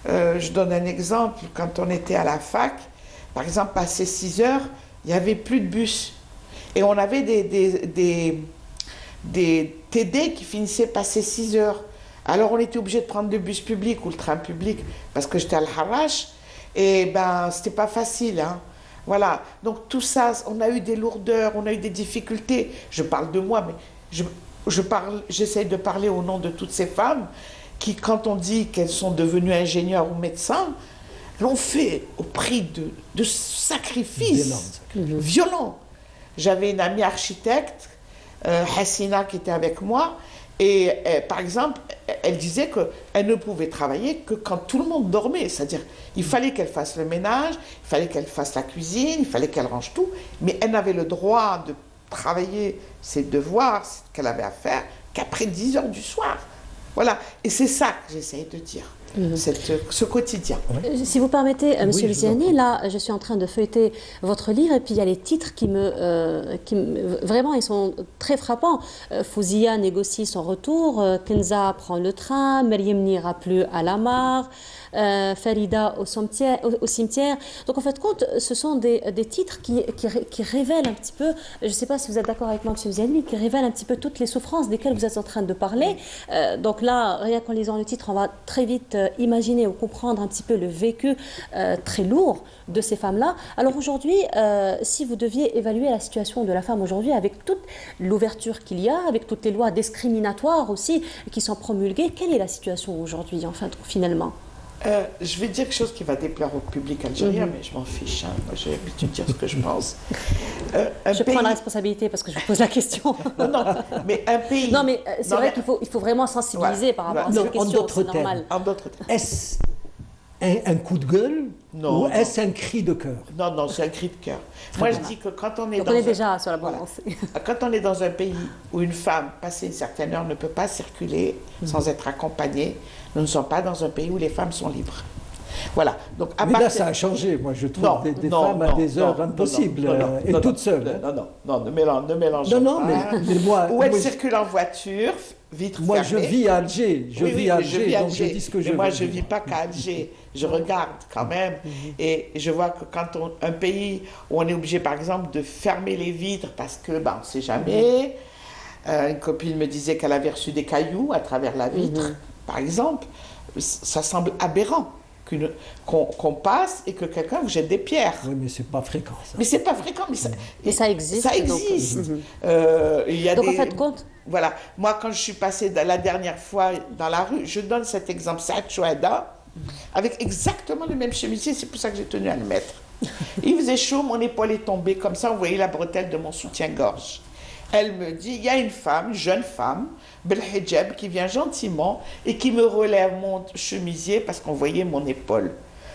Je donne un exemple, quand on était à la fac, par exemple, passé 6 heures, il n'y avait plus de bus. Et on avait des TD qui finissaient passer 6 heures. Alors on était obligé de prendre le bus public ou le train public, parce que j'étais à Al-Harrach, et c'était pas facile. Hein. Voilà, donc tout ça, on a eu des lourdeurs, on a eu des difficultés. Je parle de moi, mais j'essaye de parler au nom de toutes ces femmes qui, quand on dit qu'elles sont devenues ingénieures ou médecins, l'ont fait au prix de sacrifices violents. J'avais une amie architecte, Hassina, qui était avec moi, et par exemple, elle disait qu'elle ne pouvait travailler que quand tout le monde dormait. C'est-à-dire, il fallait qu'elle fasse le ménage, il fallait qu'elle fasse la cuisine, il fallait qu'elle range tout, mais elle n'avait le droit de travailler ses devoirs, ce qu'elle avait à faire, qu'après 10 heures du soir. Voilà, et c'est ça que j'essaye de dire, ce quotidien. Si vous permettez, Monsieur Luciani, là, je suis en train de feuilleter votre livre, et puis il y a les titres qui vraiment, ils sont très frappants. Fouzia négocie son retour, Kenza prend le train, Meriem n'ira plus à la mare, Farida au cimetière. Donc en fait, compte, ce sont des titres qui révèlent un petit peu, je ne sais pas si vous êtes d'accord avec moi, M. Ziani, qui révèlent un petit peu toutes les souffrances desquelles vous êtes en train de parler. Donc là, rien qu'en lisant le titre, on va très vite imaginer ou comprendre un petit peu le vécu très lourd de ces femmes-là. Alors aujourd'hui, si vous deviez évaluer la situation de la femme aujourd'hui, avec toute l'ouverture qu'il y a, avec toutes les lois discriminatoires aussi qui sont promulguées, quelle est la situation aujourd'hui, enfin, finalement? Je vais dire quelque chose qui va déplaire au public algérien, mais je m'en fiche. Hein. Moi, j'ai l'habitude de dire ce que je pense. Je prends la responsabilité parce que je vous pose la question. non, mais un pays... Non, mais c'est vrai qu'il faut vraiment sensibiliser par rapport à cette question, c'est normal. En d'autres termes, est-ce un coup de gueule Non, ou est-ce un cri de cœur? Non, non, c'est un cri de cœur. Moi, je dis que quand on est Donc dans on est un- déjà sur la bonne voilà. lancée. Quand on est dans un pays où une femme, passée une certaine heure, ne peut pas circuler sans être accompagnée, nous ne sommes pas dans un pays où les femmes sont libres. Voilà. Donc, à Mais là, partir- ça a changé. Moi, je trouve Non, des non, femmes à non, des heures non, impossibles, non, non, et non, toutes non, seules. Non, non, non, ne mélangeons Non, non, pas. mais moi, Ou elle moi, circule en voiture, vitre moi, fermée. je vis à Alger. Je Oui, oui, vis à mais Alger, donc je dis ce que je Mais moi, veux je ne dire. vis pas qu'à Alger. Je regarde quand même. Et je vois que quand un pays où on est obligé, par exemple, de fermer les vitres parce que, on ne sait jamais. Une copine me disait qu'elle avait reçu des cailloux à travers la vitre, par exemple. Ça semble aberrant qu'on passe et que quelqu'un vous jette des pierres. Oui, mais c'est pas fréquent, ça. Mais c'est pas fréquent, mais Et ça existe. ça donc, existe. Il y a Donc des... en fait, compte. Voilà. Moi, quand je suis passée la dernière fois dans la rue, je donne cet exemple, Saad Chouada, avec exactement le même chemisier, c'est pour ça que j'ai tenu à le mettre. Il faisait chaud, mon épaule est tombée, comme ça, on voyait la bretelle de mon soutien-gorge. Elle me dit, il y a une femme, une jeune femme, bel hijab, qui vient gentiment et qui me relève mon chemisier parce qu'on voyait mon épaule.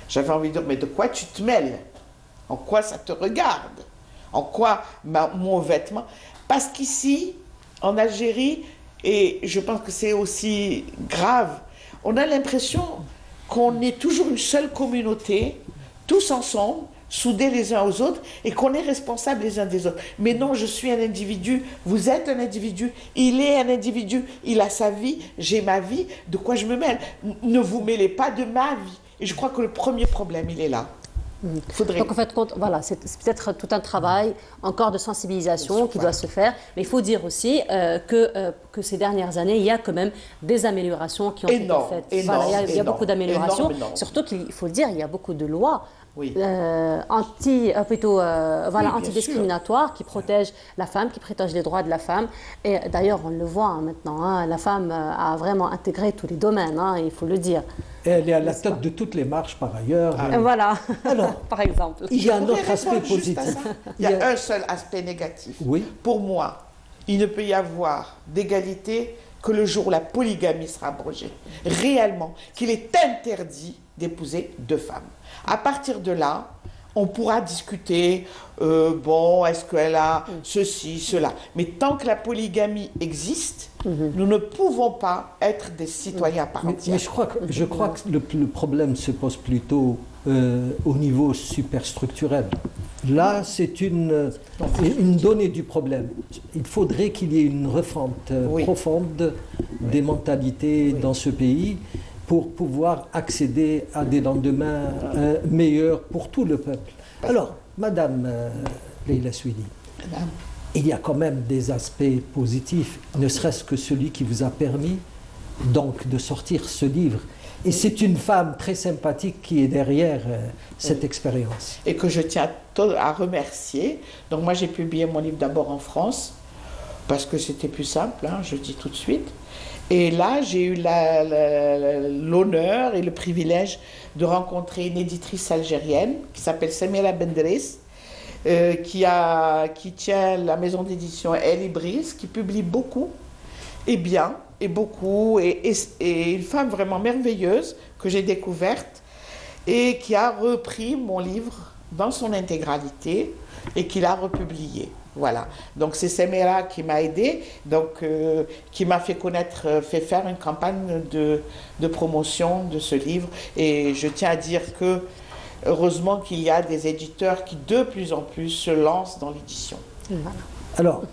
J'avais envie de dire, mais de quoi tu te mêles? En quoi ça te regarde? En quoi mon vêtement? Parce qu'ici, en Algérie, et je pense que c'est aussi grave, on a l'impression qu'on est toujours une seule communauté, tous ensemble, soudés les uns aux autres, et qu'on est responsables les uns des autres. Mais non, je suis un individu, vous êtes un individu, il est un individu, il a sa vie, j'ai ma vie, de quoi je me mêle? Ne vous mêlez pas de ma vie. Et je crois que le premier problème, il est là. Faudrait... Donc en fait, voilà, c'est peut-être tout un travail encore de sensibilisation qui doit se faire, mais il faut dire aussi que ces dernières années, il y a quand même des améliorations qui ont été faites. Voilà, il y a beaucoup d'améliorations, surtout qu'il faut le dire, il y a beaucoup de lois antidiscriminatoires qui protègent la femme, qui protègent les droits de la femme. Et d'ailleurs, on le voit maintenant, la femme a vraiment intégré tous les domaines, il faut le dire. Et elle est à la tête de toutes les marches, par ailleurs. Voilà, alors, par exemple. Il y a un autre aspect positif. Il y a un seul aspect négatif. Oui. Pour moi, il ne peut y avoir d'égalité que le jour où la polygamie sera abrogée. Réellement, qu'il est interdit d'épouser deux femmes. À partir de là, on pourra discuter, est-ce qu'elle a ceci, cela. Mais tant que la polygamie existe, nous ne pouvons pas être des citoyens à part entière. Mais je crois que le problème se pose plutôt au niveau superstructurel. Là, c'est une donnée du problème. Il faudrait qu'il y ait une refonte profonde des mentalités dans ce pays pour pouvoir accéder à des lendemains meilleurs pour tout le peuple. Alors, Madame Leila Souidi, il y a quand même des aspects positifs, ne serait-ce que celui qui vous a permis donc de sortir ce livre. Et c'est une femme très sympathique qui est derrière cette expérience. Et que je tiens à remercier. Donc moi j'ai publié mon livre d'abord en France, parce que c'était plus simple, je dis tout de suite. Et là, j'ai eu l'honneur et le privilège de rencontrer une éditrice algérienne qui s'appelle Samira Bendres, qui tient la maison d'édition El Ibris, qui publie beaucoup et bien, et beaucoup, et une femme vraiment merveilleuse que j'ai découverte et qui a repris mon livre dans son intégralité et qui l'a republié. Voilà, donc c'est Samira qui m'a aidé, donc qui m'a fait connaître, fait faire une campagne de promotion de ce livre. Et je tiens à dire que heureusement qu'il y a des éditeurs qui de plus en plus se lancent dans l'édition. Voilà. Alors,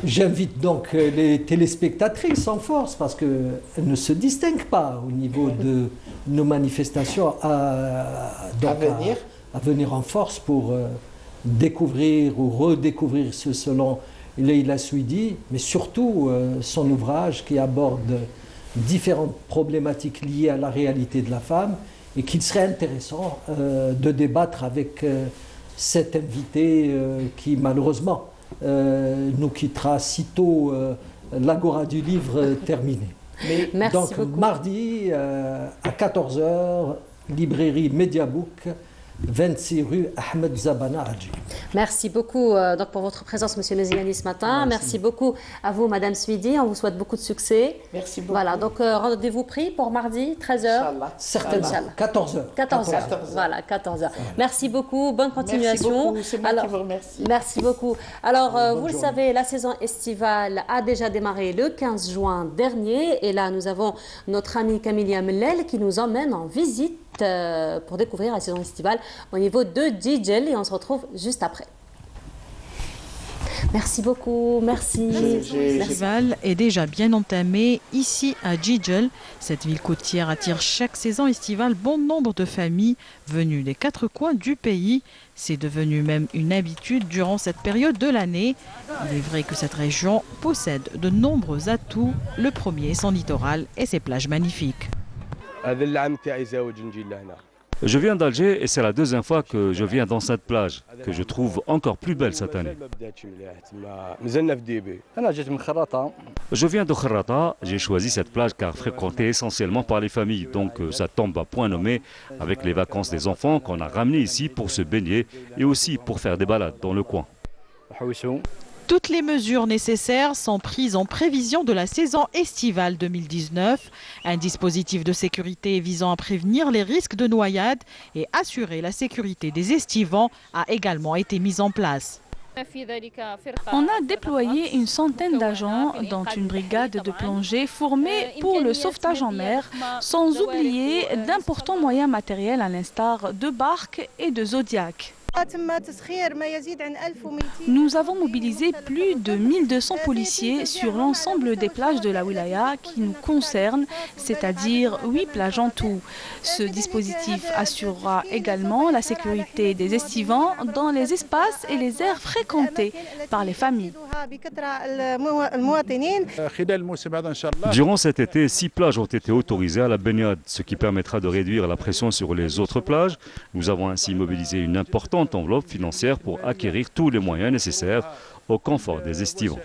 j'invite donc les téléspectatrices en force, parce qu'elles ne se distinguent pas au niveau de nos manifestations, à venir en force pour découvrir ou redécouvrir ce salon Leila Souidi, mais surtout son ouvrage qui aborde différentes problématiques liées à la réalité de la femme, et qu'il serait intéressant de débattre avec cet invité qui malheureusement nous quittera sitôt l'Agora du livre terminé. Merci donc beaucoup. mardi à 14h, librairie Mediabook, 26 rue Ahmed Zabana Hadji. Merci beaucoup donc pour votre présence, Monsieur Meziani, ce matin. Merci beaucoup à vous, Madame Swidi. On vous souhaite beaucoup de succès. Merci beaucoup. Voilà, donc rendez-vous pris pour mardi, 13h. Certainement. 14h. 14h. Voilà, 14h. Merci beaucoup. Bonne continuation. Merci beaucoup. C'est moi qui vous remercie. Merci beaucoup. Alors, vous le savez, la saison estivale a déjà démarré le 15 juin dernier. Et là, nous avons notre amie Camilla Mellel qui nous emmène en visite pour découvrir la saison estivale au niveau de Djidjel et on se retrouve juste après. Merci beaucoup, merci. Le festival est déjà bien entamé ici à Djidjel. Cette ville côtière attire chaque saison estivale bon nombre de familles venues des 4 coins du pays. C'est devenu même une habitude durant cette période de l'année. Il est vrai que cette région possède de nombreux atouts. Le premier est son littoral et ses plages magnifiques. Je viens d'Alger et c'est la deuxième fois que je viens dans cette plage, que je trouve encore plus belle cette année. Je viens de Kharrata, j'ai choisi cette plage car fréquentée essentiellement par les familles, donc ça tombe à point nommé avec les vacances des enfants qu'on a ramenés ici pour se baigner et aussi pour faire des balades dans le coin. Toutes les mesures nécessaires sont prises en prévision de la saison estivale 2019. Un dispositif de sécurité visant à prévenir les risques de noyade et assurer la sécurité des estivants a également été mis en place. On a déployé une centaine d'agents, dont une brigade de plongée formée pour le sauvetage en mer, sans oublier d'importants moyens matériels à l'instar de barques et de Zodiac. Nous avons mobilisé plus de 1200 policiers sur l'ensemble des plages de la wilaya qui nous concernent, c'est-à-dire 8 plages en tout. Ce dispositif assurera également la sécurité des estivants dans les espaces et les aires fréquentés par les familles. Durant cet été, 6 plages ont été autorisées à la baignade, ce qui permettra de réduire la pression sur les autres plages. Nous avons ainsi mobilisé une importante enveloppe financière pour acquérir tous les moyens nécessaires au confort des estivants.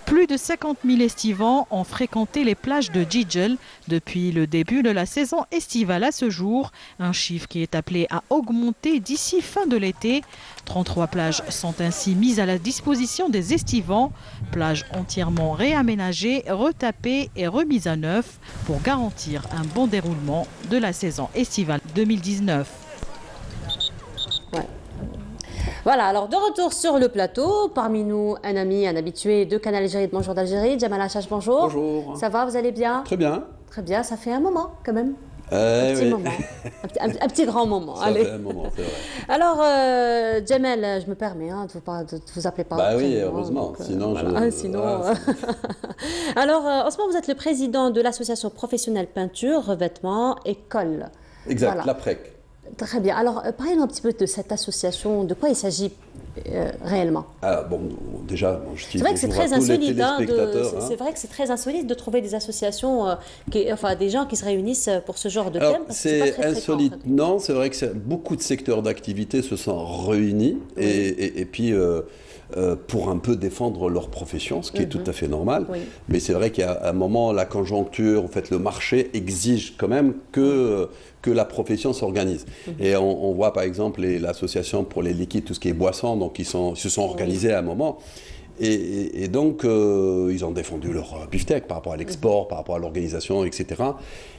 Plus de 50 000 estivants ont fréquenté les plages de Djidjel depuis le début de la saison estivale à ce jour, un chiffre qui est appelé à augmenter d'ici fin de l'été. 33 plages sont ainsi mises à la disposition des estivants, plages entièrement réaménagées, retapées et remises à neuf pour garantir un bon déroulement de la saison estivale 2019. Voilà, alors de retour sur le plateau, parmi nous un ami, un habitué de Canal Algérie, de Bonjour d'Algérie, Jamal Hachache, bonjour. Bonjour. Ça va, vous allez bien? Très bien. Très bien, ça fait un moment quand même. Un petit moment, un petit grand moment. Ça allez. fait un moment, c'est vrai. Alors, Jamel, je me permets de vous appeler par Bah oui, prénom, heureusement, donc, sinon voilà. Sinon, Alors, en ce moment, vous êtes le président de l'association professionnelle peinture, revêtement et colle. Exact, Voilà. la PREC. Très bien. Alors, parlez-nous un petit peu de cette association, de quoi il s'agit réellement. Alors, bon, déjà, je dis c'est vrai que c'est bonjour très à tous les insolite. téléspectateurs, hein. C'est vrai que c'est très insolite de trouver des associations, des gens qui se réunissent pour ce genre de Alors, thème. Parce que c'est pas c'est très insolite, fréquent, en fait. non, c'est vrai que beaucoup de secteurs d'activité se sont réunis et puis pour un peu défendre leur profession, ce qui est tout à fait normal. Oui. Mais c'est vrai qu'il y a un moment, la conjoncture, en fait, le marché exige quand même que la profession s'organise. Et on voit par exemple l'association pour les liquides, tout ce qui est boisson, donc ils se sont organisés à un moment. Et donc, ils ont défendu leur beefsteak par rapport à l'export, par rapport à l'organisation, etc.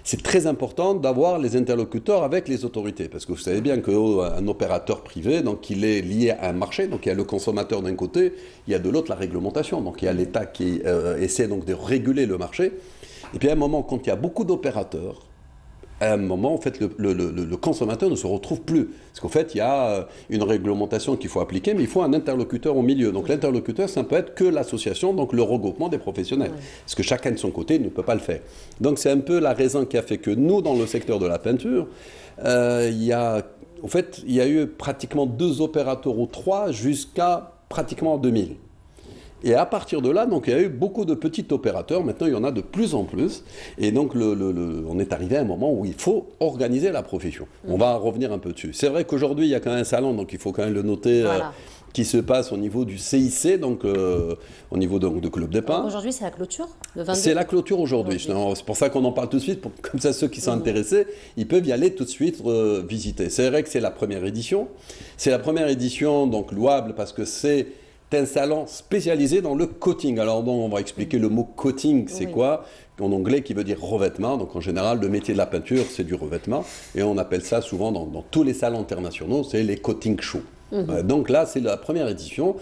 C'est très important d'avoir les interlocuteurs avec les autorités, parce que vous savez bien qu'un opérateur privé, donc il est lié à un marché, donc il y a le consommateur d'un côté, il y a de l'autre la réglementation, donc il y a l'État qui essaie donc de réguler le marché. Et puis à un moment, quand il y a beaucoup d'opérateurs, à un moment, en fait, le consommateur ne se retrouve plus. Parce qu'en fait, il y a une réglementation qu'il faut appliquer, mais il faut un interlocuteur au milieu. Donc l'interlocuteur, ça ne peut être que l'association, donc le regroupement des professionnels. Parce que chacun de son côté ne peut pas le faire. Donc c'est un peu la raison qui a fait que nous, dans le secteur de la peinture, il y a eu pratiquement 2 opérateurs ou 3 jusqu'à pratiquement 2000. Et à partir de là, donc, il y a eu beaucoup de petits opérateurs. Maintenant, il y en a de plus en plus. Et donc, on est arrivé à un moment où il faut organiser la profession. On va revenir un peu dessus. C'est vrai qu'aujourd'hui, il y a quand même un salon, donc il faut quand même le noter, qui se passe au niveau du CIC, donc au niveau de Club des Pins. Aujourd'hui, c'est la clôture, le 22. C'est la clôture aujourd'hui. C'est pour ça qu'on en parle tout de suite, comme ça ceux qui sont intéressés, ils peuvent y aller tout de suite visiter. C'est vrai que c'est la première édition. C'est la première édition, donc louable, parce que c'est un salon spécialisé dans le coating. Alors donc, on va expliquer le mot coating, c'est quoi en anglais, qui veut dire revêtement. Donc en général, le métier de la peinture, c'est du revêtement. Et on appelle ça souvent dans tous les salons internationaux, c'est les coating shows. Donc là, c'est la première édition.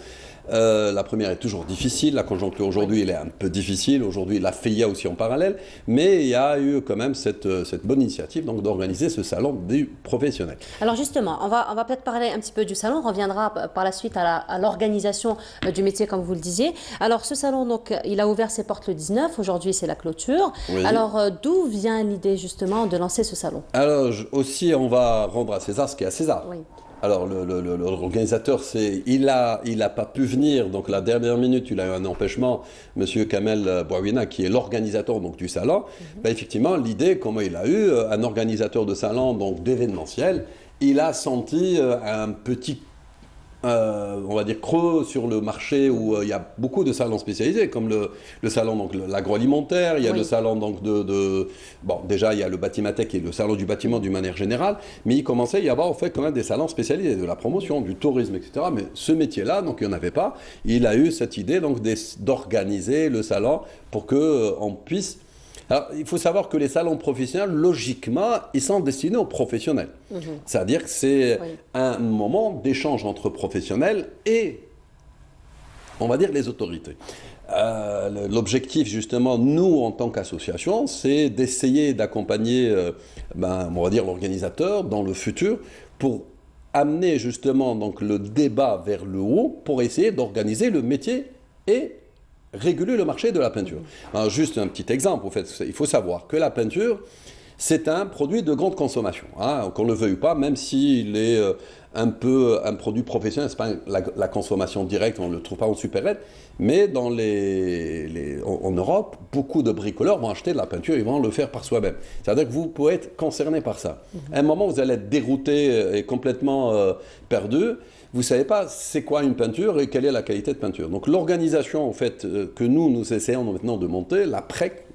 La première est toujours difficile. La conjoncture aujourd'hui, elle est un peu difficile. Aujourd'hui, la FEIA aussi en parallèle. Mais il y a eu quand même cette bonne initiative d'organiser ce salon du professionnel. Alors justement, on va peut-être parler un petit peu du salon. On reviendra par la suite à l'organisation du métier, comme vous le disiez. Alors ce salon, donc, il a ouvert ses portes le 19. Aujourd'hui, c'est la clôture. Oui. Alors d'où vient l'idée justement de lancer ce salon? Alors aussi, on va rendre à César ce qui est à César. Oui. Alors, l'organisateur, il n'a pas pu venir, donc la dernière minute, il a eu un empêchement, M. Kamel Bouawina, qui est l'organisateur du salon. Effectivement, l'idée, comment il a eu, un organisateur de salon, donc d'événementiel, il a senti un petit, on va dire, creux sur le marché où il y a beaucoup de salons spécialisés, comme le salon donc l'agroalimentaire, il y a le salon donc bon, déjà il y a le Batimatech et le salon du bâtiment d'une manière générale, mais il commençait à y avoir en fait quand même des salons spécialisés, de la promotion, du tourisme, etc. Mais ce métier-là, donc il n'y en avait pas. Il a eu cette idée donc d'organiser le salon pour qu'on puisse... Alors, il faut savoir que les salons professionnels, logiquement, ils sont destinés aux professionnels. C'est-à-dire que c'est un moment d'échange entre professionnels et, on va dire, les autorités. L'objectif, justement, nous, en tant qu'association, c'est d'essayer d'accompagner, on va dire, l'organisateur dans le futur pour amener, justement, donc, le débat vers le haut pour essayer d'organiser le métier et réguler le marché de la peinture. Alors, juste un petit exemple, en fait, il faut savoir que la peinture, c'est un produit de grande consommation, hein, qu'on ne le veuille pas, même s'il est un peu un produit professionnel, c'est pas la consommation directe, on ne le trouve pas en supérette, mais dans en Europe, beaucoup de bricoleurs vont acheter de la peinture, ils vont le faire par soi-même. C'est-à-dire que vous pouvez être concerné par ça. À un moment, vous allez être dérouté et complètement perdu. Vous ne savez pas c'est quoi une peinture et quelle est la qualité de peinture. Donc l'organisation en fait, que nous essayons maintenant de monter, la PREC,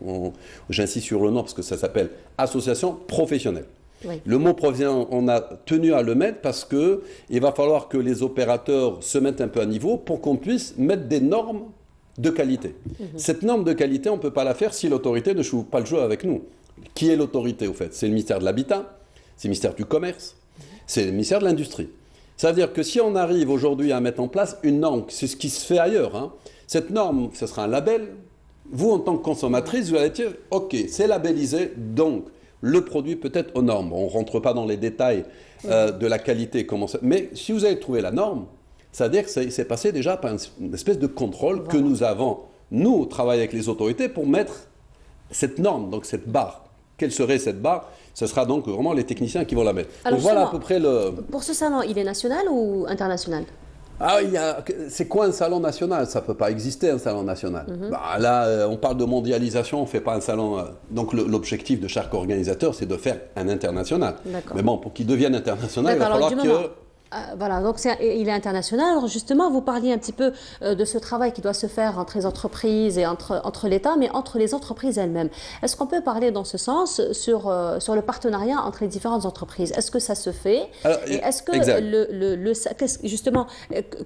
j'insiste sur le nom parce que ça s'appelle Association Professionnelle. Oui. Le mot professionnel, on a tenu à le mettre parce qu'il va falloir que les opérateurs se mettent un peu à niveau pour qu'on puisse mettre des normes de qualité. Cette norme de qualité, on ne peut pas la faire si l'autorité ne joue pas le jeu avec nous. Qui est l'autorité au fait? C'est le ministère de l'Habitat, c'est le ministère du Commerce, c'est le ministère de l'Industrie. Ça veut dire que si on arrive aujourd'hui à mettre en place une norme, c'est ce qui se fait ailleurs, hein, cette norme, ce sera un label. Vous, en tant que consommatrice, vous allez dire, OK, c'est labellisé, donc le produit peut être aux normes. On ne rentre pas dans les détails de la qualité, mais si vous avez trouvé la norme, ça veut dire que c'est passé déjà par une espèce de contrôle que nous avons, nous, travaillé avec les autorités pour mettre cette norme, donc cette barre. Quelle serait cette barre? Ce sera donc vraiment les techniciens qui vont la mettre. Alors donc voilà à peu près le... Pour ce salon, il est national ou international? C'est quoi un salon national? Ça ne peut pas exister un salon national. Là, on parle de mondialisation, on ne fait pas un salon... donc l'objectif de chaque organisateur, c'est de faire un international. Mais bon, pour qu'il devienne international, il va falloir que... Voilà, donc il est international. Alors justement, vous parliez un petit peu de ce travail qui doit se faire entre les entreprises et entre l'État, mais entre les entreprises elles-mêmes. Est-ce qu'on peut parler dans ce sens sur le partenariat entre les différentes entreprises? Est-ce que ça se fait? Et est-ce que justement,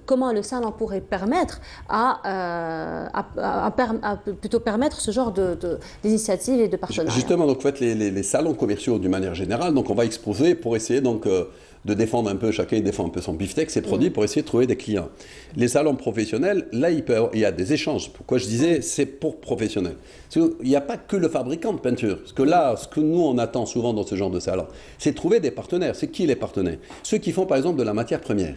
comment le salon pourrait permettre plutôt permettre ce genre d'initiatives et de partenariats? Justement, donc en fait, les salons commerciaux d'une manière générale, donc on va exposer pour essayer donc de défendre un peu, chacun défend un peu son beefsteak, ses produits pour essayer de trouver des clients. Les salons professionnels, là, il y a des échanges. Pourquoi je disais, c'est pour professionnels. Il n'y a pas que le fabricant de peinture. Parce que là, ce que nous, on attend souvent dans ce genre de salon, c'est de trouver des partenaires. C'est qui les partenaires? Ceux qui font, par exemple, de la matière première.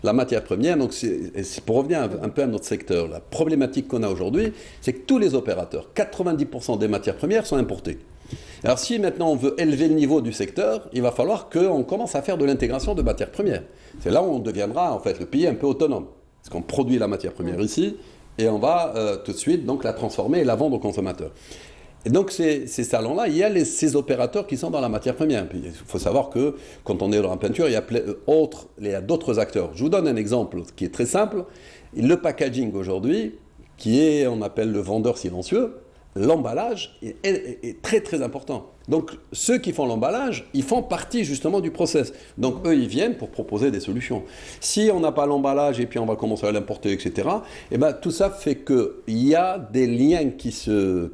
La matière première, donc c'est pour revenir un peu à notre secteur, la problématique qu'on a aujourd'hui, c'est que tous les opérateurs, 90% des matières premières sont importées. Alors si maintenant on veut élever le niveau du secteur, il va falloir qu'on commence à faire de l'intégration de matières premières. C'est là où on deviendra en fait le pays un peu autonome. Parce qu'on produit la matière première ici et on va tout de suite donc la transformer et la vendre aux consommateurs. Et donc, ces salons-là, il y a ces opérateurs qui sont dans la matière première. Puis, il faut savoir que quand on est dans la peinture, il y a d'autres acteurs. Je vous donne un exemple qui est très simple. Le packaging aujourd'hui, on appelle le vendeur silencieux, l'emballage est très très important. Donc ceux qui font l'emballage, ils font partie justement du process. Donc eux, ils viennent pour proposer des solutions. Si on n'a pas l'emballage et puis on va commencer à l'importer, etc., et ben, tout ça fait qu'il y a des liens qui se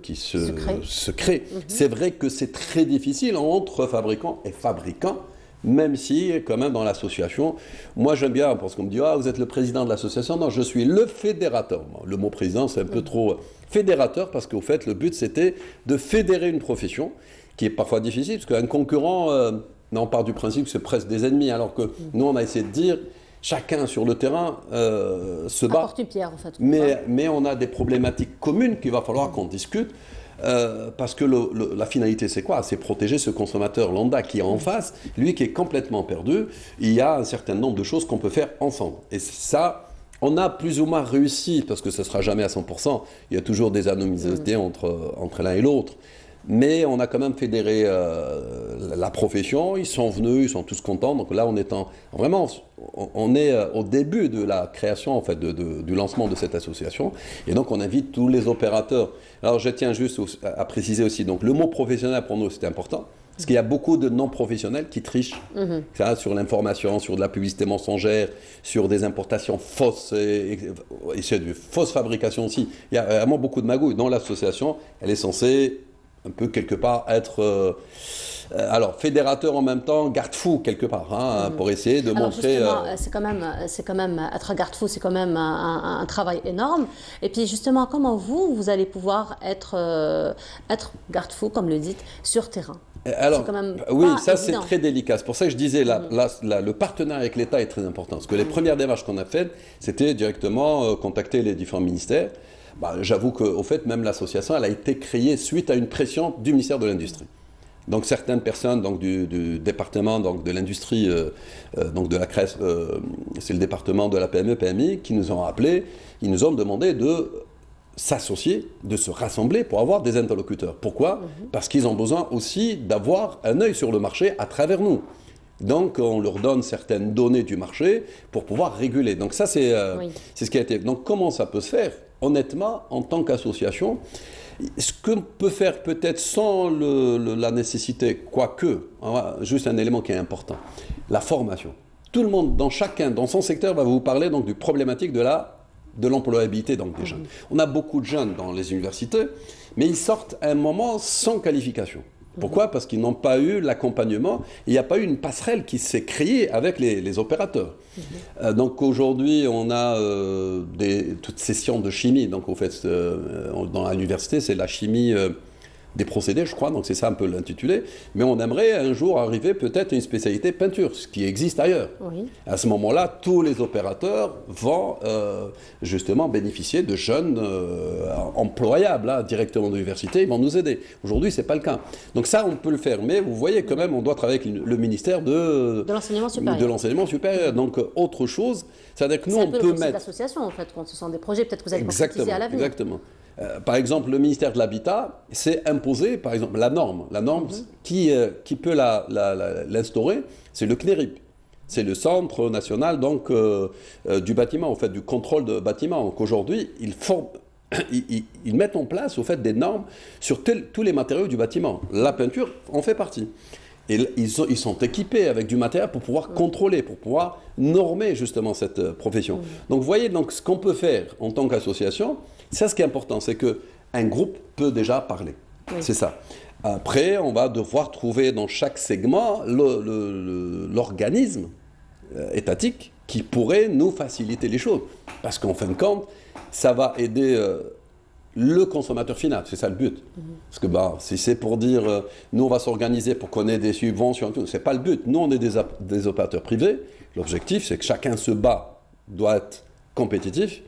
créent. C'est vrai que c'est très difficile entre fabricants et fabricants, même si, quand même, dans l'association, moi j'aime bien, parce qu'on me dit « Ah, vous êtes le président de l'association ». Non, je suis le fédérateur. Le mot président, c'est un peu trop fédérateur, parce qu'au fait, le but, c'était de fédérer une profession, qui est parfois difficile, parce qu'un concurrent, on part du principe que c'est presque des ennemis, alors que nous, on a essayé de dire, chacun sur le terrain se bat. Apporte une pierre, en fait. Mais on a des problématiques communes qu'il va falloir qu'on discute. Parce que la finalité, c'est quoi? C'est protéger ce consommateur lambda qui est en face, lui qui est complètement perdu. Il y a un certain nombre de choses qu'on peut faire ensemble. Et ça, on a plus ou moins réussi, parce que ce ne sera jamais à 100%. Il y a toujours des anomalies entre l'un et l'autre. Mais on a quand même fédéré la profession, ils sont venus, ils sont tous contents. Donc là, on est au début de la création, en fait, du lancement de cette association. Et donc, on invite tous les opérateurs. Alors, je tiens juste à préciser aussi, donc le mot professionnel, pour nous, c'est important. Parce qu'il y a beaucoup de non-professionnels qui trichent sur l'information, sur de la publicité mensongère, sur des importations fausses et c'est de fausses fabrications aussi. Il y a vraiment beaucoup de magouilles. Dans l'association, elle est censée un peu quelque part être alors fédérateur en même temps, garde-fou quelque part, pour essayer de montrer. C'est quand même être garde-fou, c'est quand même un travail énorme. Et puis justement, comment vous allez pouvoir être garde-fou, comme le dites, sur terrain? Alors, oui, ça c'est très délicat. C'est pour ça que je disais, le partenariat avec l'État est très important. Parce que les premières démarches qu'on a faites, c'était directement contacter les différents ministères. J'avoue qu'au fait, même l'association, elle a été créée suite à une pression du ministère de l'Industrie. Donc certaines personnes du département de l'industrie, donc de la CRES, c'est le département de la PME-PMI, qui nous ont appelés, ils nous ont demandé de s'associer, de se rassembler pour avoir des interlocuteurs. Pourquoi? Parce qu'ils ont besoin aussi d'avoir un œil sur le marché à travers nous. Donc on leur donne certaines données du marché pour pouvoir réguler. Donc ça c'est ce qui a été. Donc comment ça peut se faire? Honnêtement, en tant qu'association, ce qu'on peut faire peut-être sans la nécessité, quoique, juste un élément qui est important, la formation. Tout le monde, chacun dans son secteur, va vous parler donc du problématique de l'employabilité des jeunes. On a beaucoup de jeunes dans les universités, mais ils sortent à un moment sans qualification. Pourquoi? Parce qu'ils n'ont pas eu l'accompagnement, il n'y a pas eu une passerelle qui s'est créée avec les opérateurs. Donc aujourd'hui, on a toutes ces sciences de chimie. Donc au fait, dans l'université, c'est la chimie des procédés, je crois, donc c'est ça un peu l'intitulé. Mais on aimerait un jour arriver peut-être à une spécialité peinture, ce qui existe ailleurs. À ce moment-là, tous les opérateurs vont justement bénéficier de jeunes employables directement de l'université, ils vont nous aider. Aujourd'hui, ce n'est pas le cas. Donc ça, on peut le faire, mais vous voyez quand même, on doit travailler avec le ministère de l'enseignement supérieur. Donc autre chose, c'est-à-dire que nous, on peut mettre... d'association, en fait, quand ce sont des projets, peut-être que vous allez concrétiser à l'avenir. Exactement. Par exemple, le ministère de l'Habitat s'est imposé, par exemple, la norme qui peut l'instaurer, c'est le CNERIP. C'est le Centre national du bâtiment, en fait, du contrôle de bâtiment. Donc aujourd'hui, ils mettent en place, au fait, des normes sur tous les matériaux du bâtiment. La peinture en fait partie. Et ils sont équipés avec du matériel pour pouvoir contrôler, pour pouvoir normer justement cette profession. Donc vous voyez, ce qu'on peut faire en tant qu'association, c'est ce qui est important, c'est qu'un groupe peut déjà parler. C'est ça. Après, on va devoir trouver dans chaque segment l'organisme étatique qui pourrait nous faciliter les choses. Parce qu'en fin de compte, ça va aider le consommateur final, c'est ça le but. Parce que si c'est pour dire, nous on va s'organiser pour qu'on ait des subventions, ce n'est pas le but. Nous on est des opérateurs privés. L'objectif c'est que chacun se bat, doit être compétitif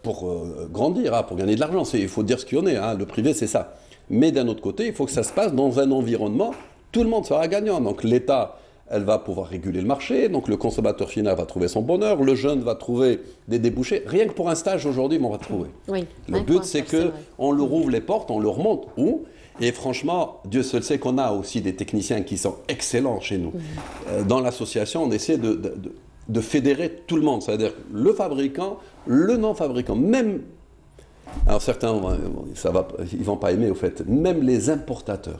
pour grandir, pour gagner de l'argent. Il faut dire ce qu'il y en est, le privé c'est ça. Mais d'un autre côté, il faut que ça se passe dans un environnement, tout le monde sera gagnant. Donc l'État elle va pouvoir réguler le marché, donc le consommateur final va trouver son bonheur, le jeune va trouver des débouchés. Rien que pour un stage aujourd'hui, on va trouver. Oui, le but, c'est qu'on leur ouvre les portes, on leur montre où. Et franchement, Dieu seul sait qu'on a aussi des techniciens qui sont excellents chez nous. Dans l'association, on essaie de fédérer tout le monde, c'est-à-dire le fabricant, le non-fabricant, même... Alors certains, ils ne vont pas aimer au fait, même les importateurs.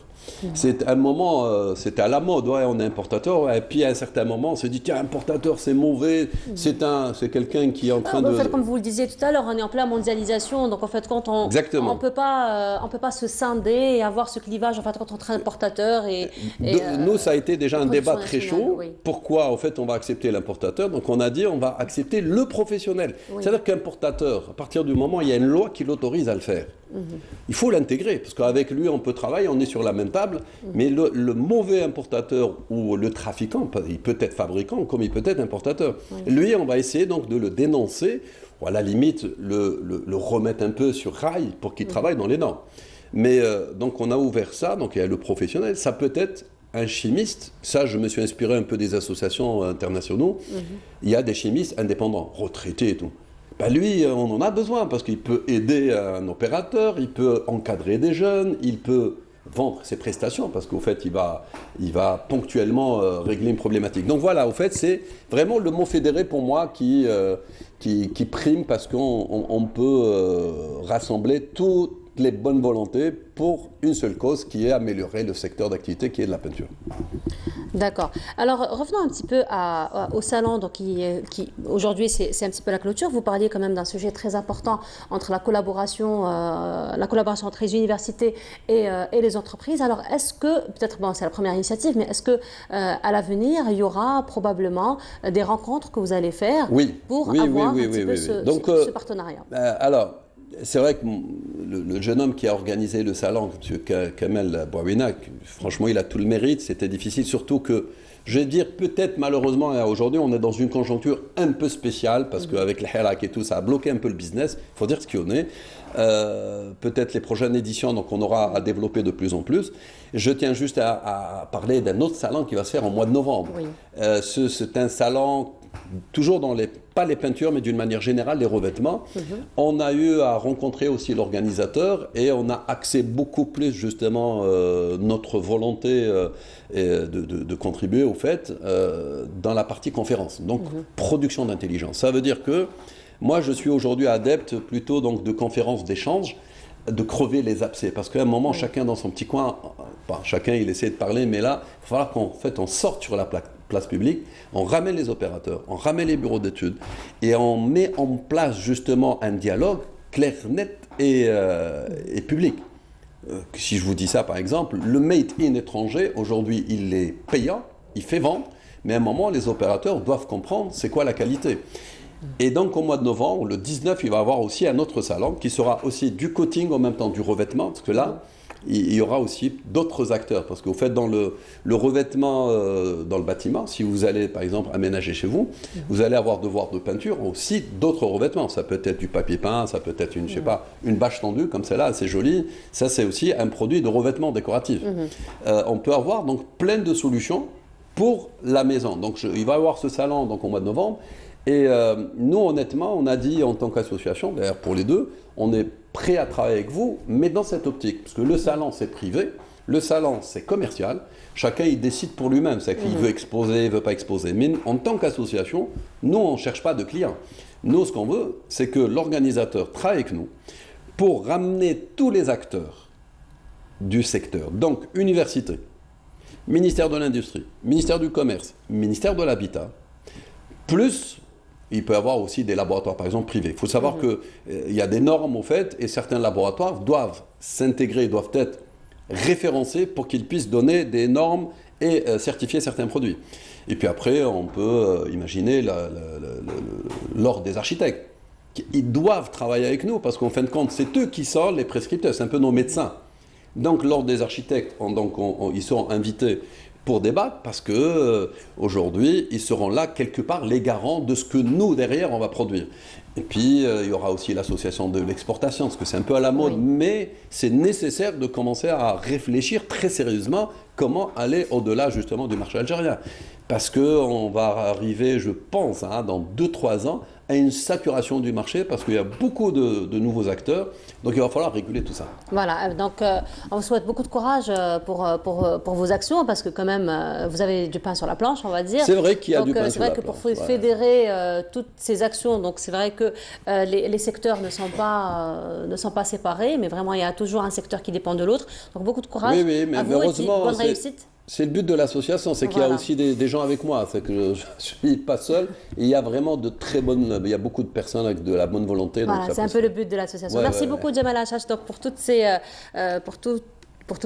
C'est un moment, c'était à la mode, ouais, on est importateur, ouais, et puis à un certain moment, on se dit, tiens, importateur, c'est mauvais, c'est quelqu'un qui est en train de... En fait, comme vous le disiez tout à l'heure, on est en pleine mondialisation, donc en fait, quand on ne peut pas se scinder et avoir ce clivage en fait, entre importateurs et nous, ça a été déjà un débat très chaud. Oui. Pourquoi, en fait, on va accepter l'importateur? Donc on a dit, on va accepter le professionnel. Oui. C'est-à-dire qu'importateur, à partir du moment où il y a une loi qui l'autorise à le faire, il faut l'intégrer, parce qu'avec lui, on peut travailler, on est sur la même table, mais le mauvais importateur ou le trafiquant, il peut être fabricant comme il peut être importateur. Lui, on va essayer donc de le dénoncer, ou à la limite, le remettre un peu sur rail pour qu'il travaille dans les normes. Mais donc on a ouvert ça, donc il y a le professionnel, ça peut être un chimiste, ça je me suis inspiré un peu des associations internationaux, il y a des chimistes indépendants, retraités et tout. Ben lui, on en a besoin parce qu'il peut aider un opérateur, il peut encadrer des jeunes, il peut vendre ses prestations parce qu'au fait, il va ponctuellement régler une problématique. Donc voilà, au fait, c'est vraiment le mot fédéré pour moi qui prime parce qu'on peut rassembler toutes les bonnes volontés pour une seule cause qui est améliorer le secteur d'activité qui est de la peinture. D'accord. Alors revenons un petit peu au salon, donc aujourd'hui c'est un petit peu la clôture. Vous parliez quand même d'un sujet très important entre la collaboration entre les universités et les entreprises. Alors est-ce que, peut-être bon c'est la première initiative, mais est-ce que à l'avenir il y aura probablement des rencontres que vous allez faire pour avoir un petit peu ce partenariat? Alors c'est vrai que le jeune homme qui a organisé le salon, M. Kamel Bouawina, franchement, il a tout le mérite. C'était difficile, surtout que, je vais dire, peut-être malheureusement, aujourd'hui, on est dans une conjoncture un peu spéciale, parce qu'avec le hirak et tout, ça a bloqué un peu le business. Il faut dire ce qu'il en est. Peut-être les prochaines éditions, donc on aura à développer de plus en plus. Je tiens juste à parler d'un autre salon qui va se faire en mois de novembre. C'est un salon... toujours dans pas les peintures, mais d'une manière générale, les revêtements. On a eu à rencontrer aussi l'organisateur et on a axé beaucoup plus justement notre volonté de contribuer au fait dans la partie conférence. Donc, production d'intelligence. Ça veut dire que moi, je suis aujourd'hui adepte plutôt donc, de conférences d'échange, de crever les abcès. Parce qu'à un moment, chacun dans son petit coin, chacun il essaie de parler, mais là, il va falloir qu'en fait, on sorte sur la place publique, on ramène les opérateurs, on ramène les bureaux d'études et on met en place justement un dialogue clair, net et public. Si je vous dis ça par exemple, le made in étranger, aujourd'hui il est payant, il fait vendre, mais à un moment les opérateurs doivent comprendre c'est quoi la qualité. Et donc au mois de novembre, le 19, il va y avoir aussi un autre salon qui sera aussi du coating en même temps du revêtement, parce que là, il y aura aussi d'autres acteurs. Parce qu'au fait, dans le revêtement dans le bâtiment, si vous allez par exemple aménager chez vous, vous allez avoir devoir de peinture aussi d'autres revêtements. Ça peut être du papier peint, ça peut être une, je sais pas, une bâche tendue comme celle-là, c'est joli. Ça, c'est aussi un produit de revêtement décoratif. On peut avoir donc plein de solutions pour la maison. Donc il va y avoir ce salon donc, au mois de novembre. Et nous, honnêtement, on a dit en tant qu'association, d'ailleurs pour les deux, on est prêt à travailler avec vous, mais dans cette optique. Parce que le salon, c'est privé, le salon, c'est commercial. Chacun, il décide pour lui-même. C'est qu'il veut exposer, il ne veut pas exposer. Mais en tant qu'association, nous, on ne cherche pas de clients. Nous, ce qu'on veut, c'est que l'organisateur travaille avec nous pour ramener tous les acteurs du secteur. Donc, université, ministère de l'Industrie, ministère du Commerce, ministère de l'Habitat, plus... il peut y avoir aussi des laboratoires, par exemple, privés. Il faut savoir qu'il y a des normes, au fait, et certains laboratoires doivent s'intégrer, doivent être référencés pour qu'ils puissent donner des normes et certifier certains produits. Et puis après, on peut imaginer l'ordre des architectes. Ils doivent travailler avec nous, parce qu'en fin de compte, c'est eux qui sont les prescripteurs, c'est un peu nos médecins. Donc l'ordre des architectes, ils sont invités pour débattre, parce que aujourd'hui, ils seront là quelque part les garants de ce que nous, derrière, on va produire. Et puis, il y aura aussi l'association de l'exportation, parce que c'est un peu à la mode, mais c'est nécessaire de commencer à réfléchir très sérieusement comment aller au-delà justement du marché algérien. Parce qu'on va arriver, je pense, dans 2-3 ans, à une saturation du marché, parce qu'il y a beaucoup de nouveaux acteurs, donc il va falloir réguler tout ça. Voilà, donc on vous souhaite beaucoup de courage pour vos actions, parce que quand même, vous avez du pain sur la planche, on va dire. C'est vrai qu'il y a du pain sur la planche. C'est vrai que pour fédérer toutes ces actions, donc c'est vrai que les secteurs ne sont pas séparés, mais vraiment il y a toujours un secteur qui dépend de l'autre. Donc beaucoup de courage. Oui, mais à vous, heureusement, bonne réussite. C'est le but de l'association, c'est qu'il y a aussi des gens avec moi, c'est que je ne suis pas seul. Et il y a vraiment il y a beaucoup de personnes avec de la bonne volonté. Voilà, c'est un peu le but de l'association. Merci beaucoup, Djemal Hachache, pour tous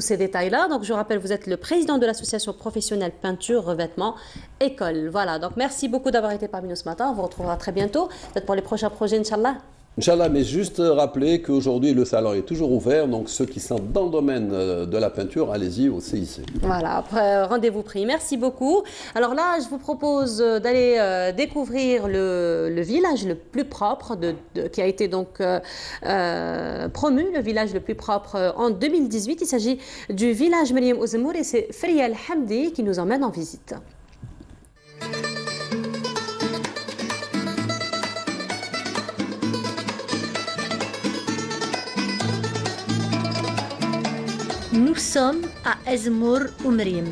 ces détails-là. Donc, je rappelle, vous êtes le président de l'association professionnelle peinture, revêtement, école. Voilà, donc merci beaucoup d'avoir été parmi nous ce matin. On vous retrouvera très bientôt, peut-être pour les prochains projets, Inch'Allah. Inch'Allah, mais juste rappeler qu'aujourd'hui le salon est toujours ouvert, donc ceux qui sont dans le domaine de la peinture, allez-y au CIC. Voilà, après rendez-vous pris. Merci beaucoup. Alors là, je vous propose d'aller découvrir le village le plus propre qui a été donc promu, le village le plus propre en 2018. Il s'agit du village Mariam Ouzemour et c'est Fria El Hamdi qui nous emmène en visite. Nous sommes à Ezmour Oumrim,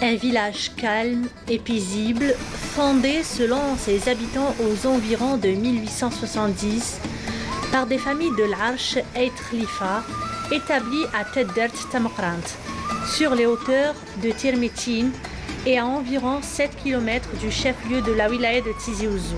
un village calme et paisible, fondé selon ses habitants aux environs de 1870 par des familles de l'Arche et Khalifa établies à Teddert Tamokrant, sur les hauteurs de Tirmitine et à environ 7 km du chef-lieu de la wilaya de Tizi Ouzou.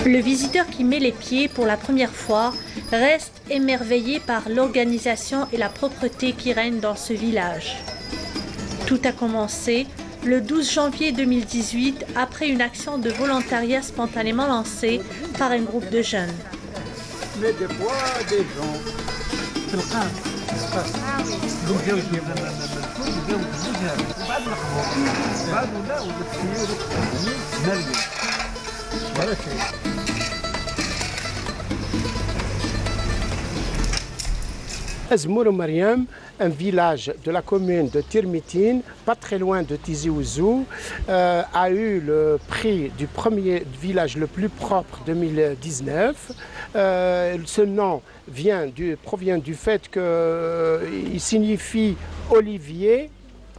Le visiteur qui met les pieds pour la première fois reste émerveillé par l'organisation et la propreté qui règnent dans ce village. Tout a commencé le 12 janvier 2018 après une action de volontariat spontanément lancée par un groupe de jeunes. Ezmour Mariam, un village de la commune de Tirmitine, pas très loin de Tizi Ouzou, a eu le prix du premier village le plus propre 2019. Ce nom provient du fait qu'il signifie olivier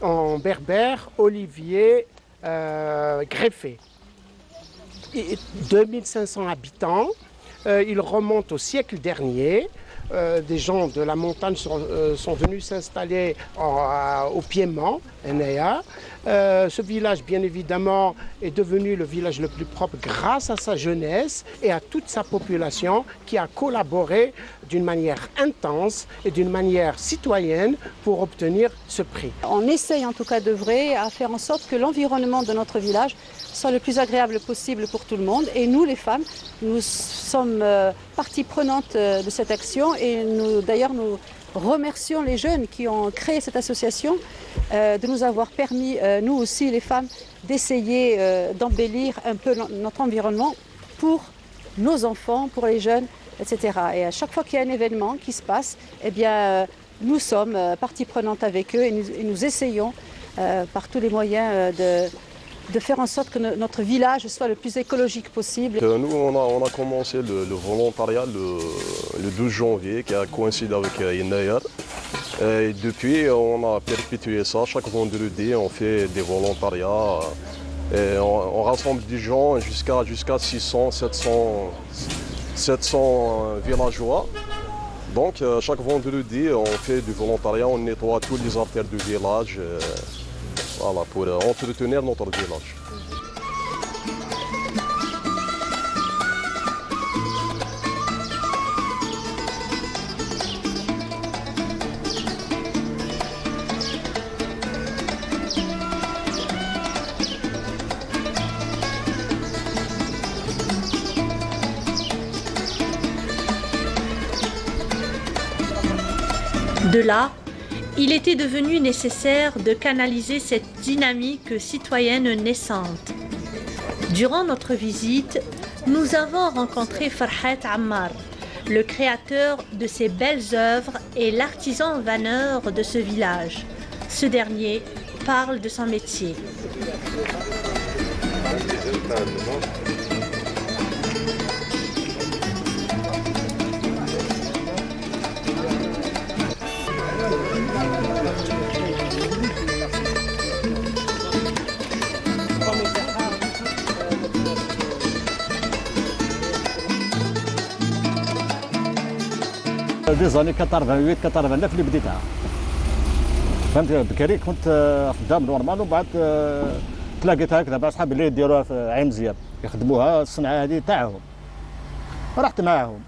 en berbère, olivier greffé. 2500 habitants, il remonte au siècle dernier. Des gens de la montagne sont venus s'installer au Piémont, Enea. Ce village, bien évidemment, est devenu le village le plus propre grâce à sa jeunesse et à toute sa population qui a collaboré d'une manière intense et d'une manière citoyenne pour obtenir ce prix. On essaye en tout cas d'œuvrer à faire en sorte que l'environnement de notre village soit le plus agréable possible pour tout le monde. Et nous, les femmes, nous sommes partie prenante de cette action et d'ailleurs nous remercions les jeunes qui ont créé cette association de nous avoir permis, nous aussi les femmes, d'essayer d'embellir un peu notre environnement pour nos enfants, pour les jeunes, etc. Et à chaque fois qu'il y a un événement qui se passe, eh bien, nous sommes partie prenante avec eux et nous essayons par tous les moyens de faire en sorte que notre village soit le plus écologique possible. Nous, on a commencé le volontariat le 12 janvier, qui a coïncidé avec Yenayar. Et depuis, on a perpétué ça. Chaque vendredi, on fait des volontariats. Et on rassemble des gens jusqu'à 600, 700 villageois. Donc, chaque vendredi, on fait du volontariat, on nettoie tous les artères du village. Voilà, pour entretenir notre village. De là, il était devenu nécessaire de canaliser cette dynamique citoyenne naissante. Durant notre visite, nous avons rencontré Farhat Ammar, le créateur de ces belles œuvres et l'artisan vanneur de ce village. Ce dernier parle de son métier. دي زاني 88 89 اللي بديتها فهمت بكري كنت خدام نورمال ومن بعد تلاقيت هكذا مع صحابي اللي يديروها في عين مزيان يخدموها الصنعه هذه تاعهم رحت معاهم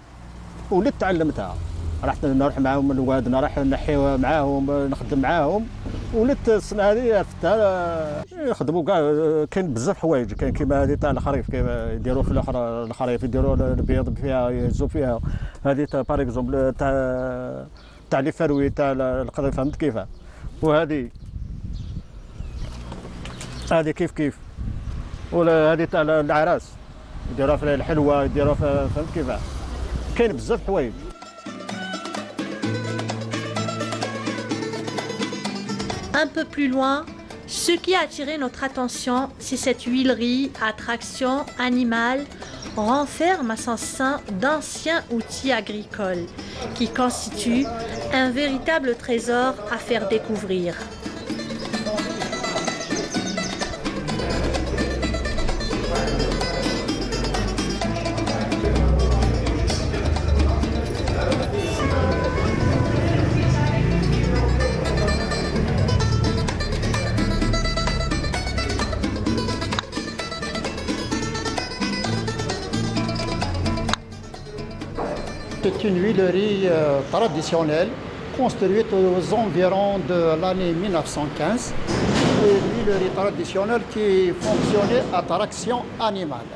وليت تعلمتها رحت نروح معاهم الواد راح نحيو معاهم نخدم معاهم وليت الصنعه هذه عرفتها يخدموا كاع كاين بزاف حوايج كاين كيما هذه تاع الخريف كيما يديروا في الاخرى الخريف يديروا البيض فيها يهزوا فيها هذه باغ اكزومبل تاع لي فروي تاع القضيف فهمت كيفاه وهذه كيف كيف ولا هذه تاع العراس يديروها في الحلوه يديروها فهمت كيفاه كاين بزاف حوايج. Un peu plus loin, ce qui a attiré notre attention, c'est cette huilerie à traction animale renferme à son sein d'anciens outils agricoles qui constituent un véritable trésor à faire découvrir. C'est une huilerie traditionnelle construite aux environs de l'année 1915. Une huilerie traditionnelle qui fonctionnait à traction animale.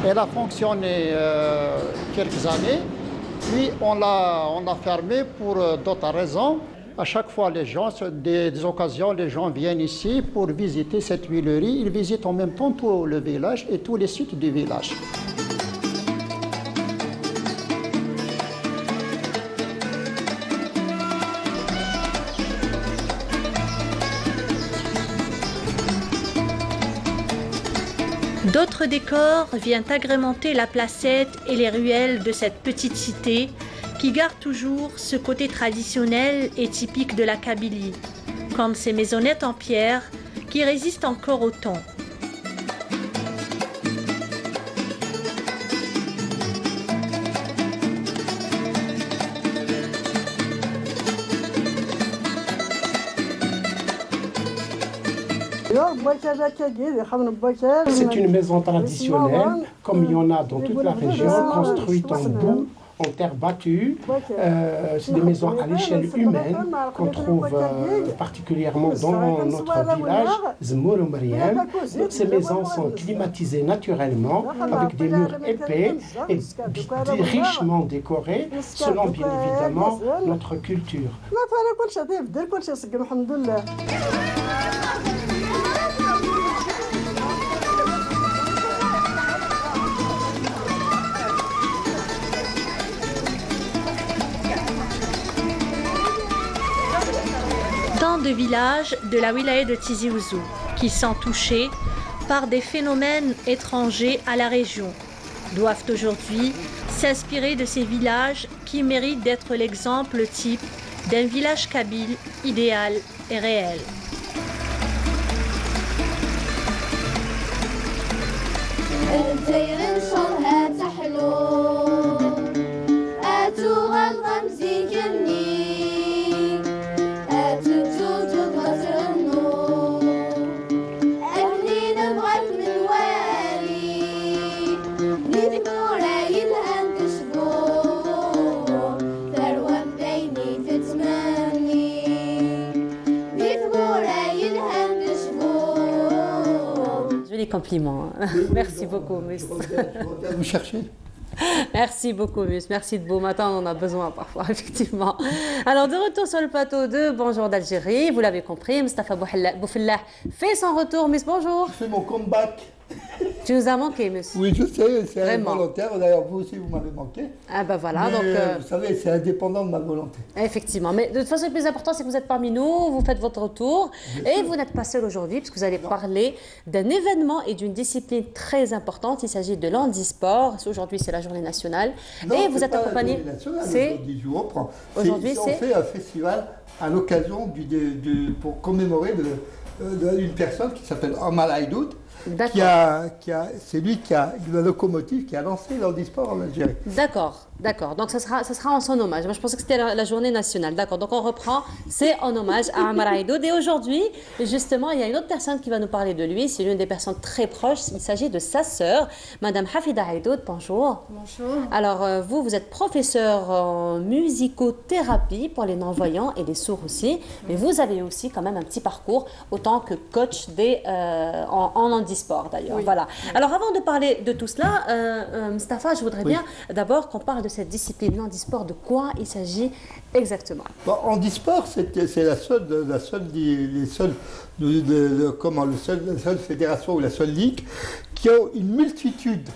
Elle a fonctionné quelques années, puis on l'a fermée pour d'autres raisons. À chaque fois, les gens, des occasions, les gens viennent ici pour visiter cette huilerie. Ils visitent en même temps tout le village et tous les sites du village. D'autres décors viennent agrémenter la placette et les ruelles de cette petite cité qui garde toujours ce côté traditionnel et typique de la Kabylie, comme ces maisonnettes en pierre qui résistent encore au temps. C'est une maison traditionnelle, comme il y en a dans toute la région, construite en boue, en terre battue. C'est des maisons à l'échelle humaine qu'on trouve particulièrement dans notre village, Zmour Oumriem. Ces maisons sont climatisées naturellement avec des murs épais et richement décorés selon bien évidemment notre culture. Tant de villages de la wilaya de Tizi Ouzou qui sont touchés par des phénomènes étrangers à la région doivent aujourd'hui s'inspirer de ces villages qui méritent d'être l'exemple type d'un village kabyle idéal et réel. Joli compliment. Merci beaucoup, Miss. Vous cherchez? Merci beaucoup, Mus. Merci de beau matin. On en a besoin parfois, effectivement. Alors, de retour sur le plateau de Bonjour d'Algérie. Vous l'avez compris, Mustafa Boufellah fait son retour. Mus, bonjour. Je fais mon comeback. Tu nous as manqué, Mus. Oui, je sais, c'est volontaire. D'ailleurs, vous aussi, vous m'avez manqué. Ah ben voilà, mais, donc... vous savez, c'est indépendant de ma volonté. Effectivement, mais de toute façon, le plus important, c'est que vous êtes parmi nous, vous faites votre retour, et vous n'êtes pas seul aujourd'hui, puisque vous allez parler d'un événement et d'une discipline très importante. Il s'agit de l'handisport. Aujourd'hui, c'est la journée nationale. Non, et vous êtes accompagné... Aujourd'hui, je vous reprends. Aujourd'hui, on fait un festival à l'occasion pour commémorer une personne qui s'appelle Omar Haïdoud. C'est lui qui a la locomotive qui a lancé l'handisport en Algérie. D'accord, d'accord. Donc ça sera en son hommage. Moi je pensais que c'était la journée nationale. D'accord, donc on reprend. C'est en hommage à Omar Haïdoud. Et aujourd'hui, justement, il y a une autre personne qui va nous parler de lui. C'est l'une des personnes très proches. Il s'agit de sa sœur, Madame Hafida Haïdoud. Bonjour. Bonjour. Alors vous êtes professeur en musicothérapie pour les non-voyants et les sourds aussi. Mais vous avez aussi quand même un petit parcours autant que coach en handisport d'ailleurs. Oui. Voilà. Alors avant de parler de tout cela, Mustafa, je voudrais bien d'abord qu'on parle de cette discipline, l'handisport. De quoi il s'agit exactement? Bon, handisport, c'est la seule fédération ou la seule ligue qui a une multitude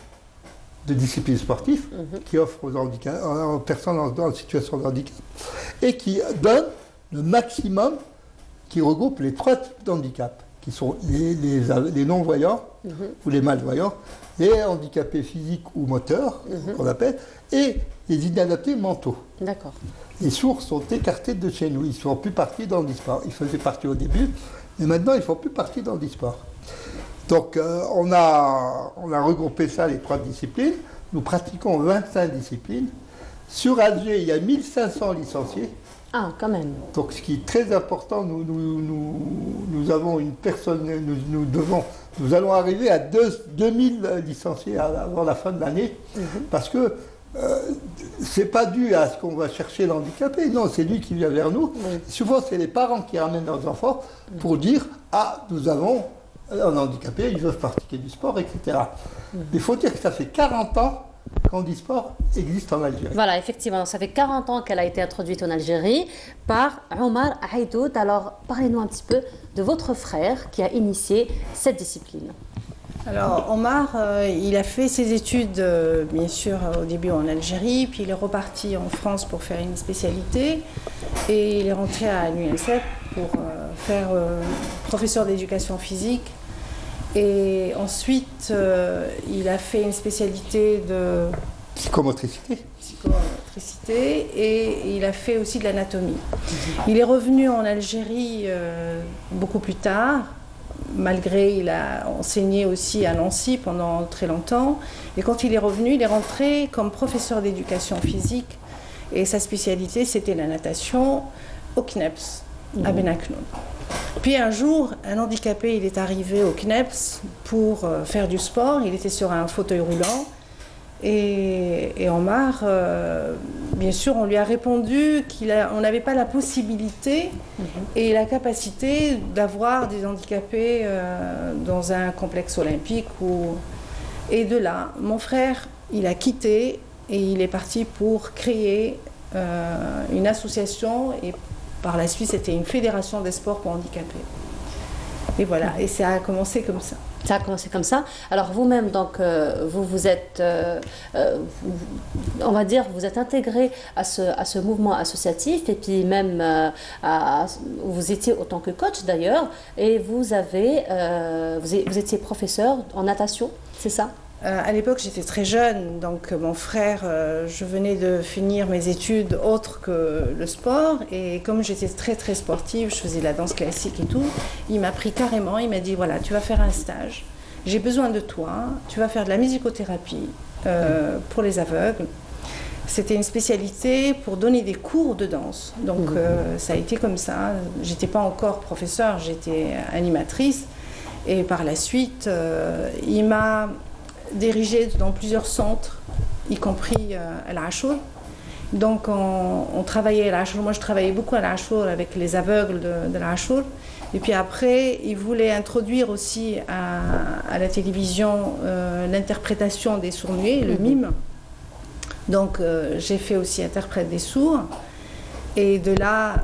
de disciplines sportives qui offrent aux personnes en situation de handicap et qui donne le maximum, qui regroupe les 3 types d'handicap, qui sont les non-voyants ou les malvoyants, les handicapés physiques ou moteurs, qu'on appelle, et les inadaptés mentaux. D'accord. Les sourds sont écartés de chez nous, ils ne font plus partie d'handisport. Ils faisaient partie au début, mais maintenant ils ne font plus partie d'handisport. Donc on a regroupé ça, les 3 disciplines. Nous pratiquons 25 disciplines. Sur Alger, il y a 1500 licenciés. Ah, quand même. Donc, ce qui est très important, nous avons une personne, nous allons arriver à 2000 licenciés avant la fin de l'année, parce que c'est pas dû à ce qu'on va chercher l'handicapé, non, c'est lui qui vient vers nous. Souvent, c'est les parents qui ramènent leurs enfants pour dire « Ah, nous avons un handicapé, ils veulent pratiquer du sport, etc. » Il faut dire que ça fait 40 ans qu'handisport existe en Algérie. Voilà, effectivement, ça fait 40 ans qu'elle a été introduite en Algérie par Omar Haïdoud. Alors, parlez-nous un petit peu de votre frère qui a initié cette discipline. Alors, Omar, il a fait ses études, bien sûr, au début en Algérie, puis il est reparti en France pour faire une spécialité, et il est rentré à l'UNICEF pour faire professeur d'éducation physique. Et ensuite, il a fait une spécialité de psychomotricité et il a fait aussi de l'anatomie. Il est revenu en Algérie beaucoup plus tard, malgré il a enseigné aussi à Nancy pendant très longtemps. Et quand il est revenu, il est rentré comme professeur d'éducation physique et sa spécialité c'était la natation au CNEPS à Benaknoun. Puis un jour, un handicapé, il est arrivé au CNEPS pour faire du sport. Il était sur un fauteuil roulant. Et Omar, bien sûr, on lui a répondu qu'on n'avait pas la possibilité et la capacité d'avoir des handicapés dans un complexe olympique. Et de là, mon frère, il a quitté et il est parti pour créer une association. Et par la suite, c'était une fédération des sports pour handicapés. Et voilà, et ça a commencé comme ça. Ça a commencé comme ça. Alors vous-même, donc, vous êtes, on va dire, vous êtes intégré à ce mouvement associatif, et puis même, vous étiez autant que coach d'ailleurs, et vous étiez professeur en natation, c'est ça? À l'époque, j'étais très jeune, donc mon frère, je venais de finir mes études autres que le sport, et comme j'étais très très sportive, je faisais de la danse classique et tout, il m'a pris carrément, il m'a dit voilà, tu vas faire un stage, j'ai besoin de toi, tu vas faire de la musicothérapie pour les aveugles. C'était une spécialité pour donner des cours de danse, donc ça a été comme ça. J'étais pas encore professeure, j'étais animatrice, et par la suite, il m'a dirigée dans plusieurs centres, y compris à l'Achour. Donc on travaillait à l'Achour. Moi je travaillais beaucoup à l'Achour avec les aveugles de l'Achour. Et puis après, il voulait introduire aussi à la télévision l'interprétation des sourds-muets, le mime. Donc j'ai fait aussi interprète des sourds. Et de là,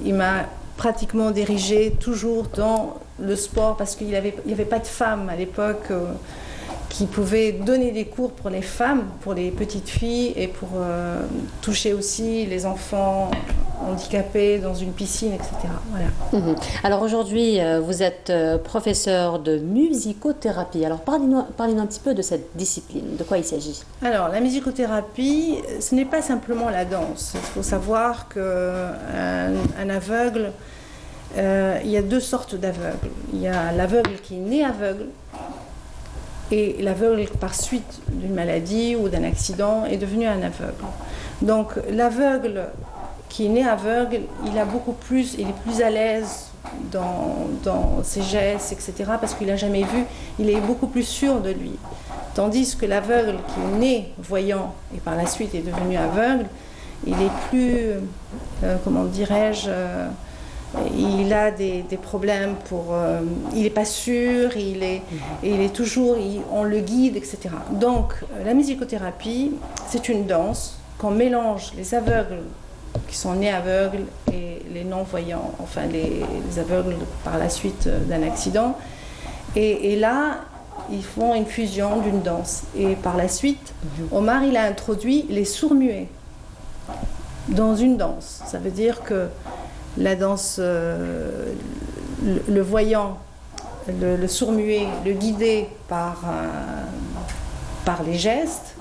il m'a pratiquement dirigé toujours dans le sport parce qu'il n'y avait pas de femmes à l'époque qui pouvaient donner des cours pour les femmes, pour les petites filles et pour toucher aussi les enfants handicapés dans une piscine, etc. Voilà. Alors aujourd'hui, vous êtes professeur de musicothérapie. Alors parlez-nous un petit peu de cette discipline, de quoi il s'agit? Alors la musicothérapie, ce n'est pas simplement la danse. Il faut savoir qu'un aveugle, il y a deux sortes d'aveugles. Il y a l'aveugle qui est né aveugle et l'aveugle par suite d'une maladie ou d'un accident est devenu un aveugle. Donc l'aveugle qui est né aveugle, il est plus à l'aise dans ses gestes, etc. parce qu'il n'a jamais vu, il est beaucoup plus sûr de lui. Tandis que l'aveugle qui est né voyant et par la suite est devenu aveugle, il est plus, comment dirais-je, il a des problèmes il n'est pas sûr, il est toujours, on le guide, etc. Donc la musicothérapie, c'est une danse qu'on mélange les aveugles qui sont nés aveugles et les non-voyants, enfin les aveugles par la suite d'un accident. Et là, ils font une fusion d'une danse. Et par la suite, Omar, il a introduit les sourds-muets dans une danse. Ça veut dire que la danse, le voyant, le sourd-muet, le guidé par les gestes,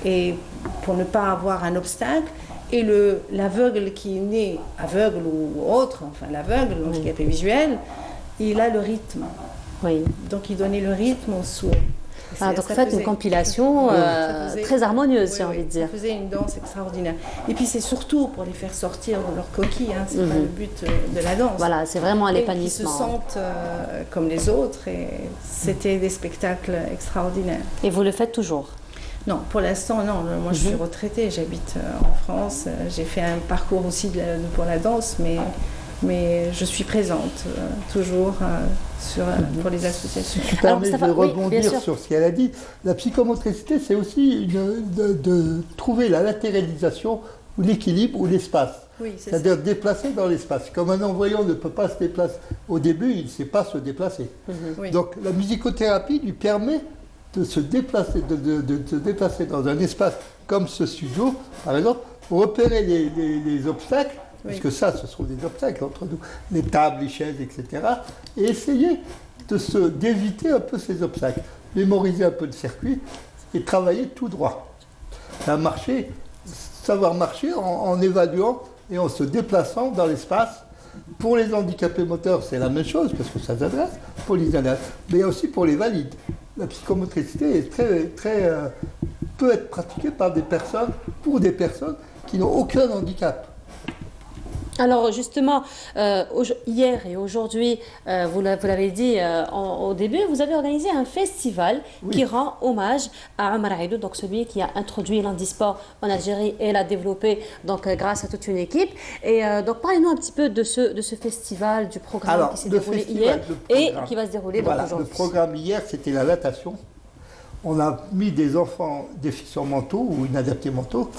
et pour ne pas avoir un obstacle, et l'aveugle qui est né aveugle ou autre, enfin l'aveugle, handicapé visuel, il a le rythme. Oui. Donc il donnait le rythme aux sourds. Donc en fait une compilation très harmonieuse, j'ai envie de dire. Ça faisait une danse extraordinaire. Et puis c'est surtout pour les faire sortir de leur coquille, hein, c'est pas le but de la danse. Voilà, c'est vraiment un épanouissement. Ils se sentent comme les autres et c'était des spectacles extraordinaires. Et vous le faites toujours? Non, pour l'instant, non. Moi, je suis retraitée, j'habite en France. J'ai fait un parcours aussi pour la danse, mais je suis présente toujours pour les associations. Je me permets de rebondir sur ce qu'elle a dit. La psychomotricité, c'est aussi de trouver la latéralisation ou l'équilibre ou l'espace. Oui, c'est-à-dire déplacer dans l'espace. Comme un non-voyant ne peut pas se déplacer au début, il ne sait pas se déplacer. Oui. Donc la musicothérapie lui permet de se déplacer, de se déplacer dans un espace comme ce studio, par exemple, repérer les obstacles, parce que ça, ce sont des obstacles entre nous, les tables, les chaises, etc., et essayer d'éviter un peu ces obstacles, mémoriser un peu le circuit et travailler tout droit. Savoir marcher en évaluant et en se déplaçant dans l'espace. Pour les handicapés moteurs, c'est la même chose, parce que ça s'adresse pour les inaptes, mais aussi pour les valides. La psychomotricité est peut être pratiquée pour des personnes qui n'ont aucun handicap. Alors justement, hier et aujourd'hui, vous l'avez dit au début, vous avez organisé un festival qui rend hommage à Omar Aidou, donc celui qui a introduit l'handisport en Algérie et l'a développé donc, grâce à toute une équipe. Et donc parlez-nous un petit peu de ce festival, du programme qui s'est déroulé hier et qui va se dérouler aujourd'hui. Le programme hier, c'était la natation. On a mis des enfants déficients mentaux ou inadaptés mentaux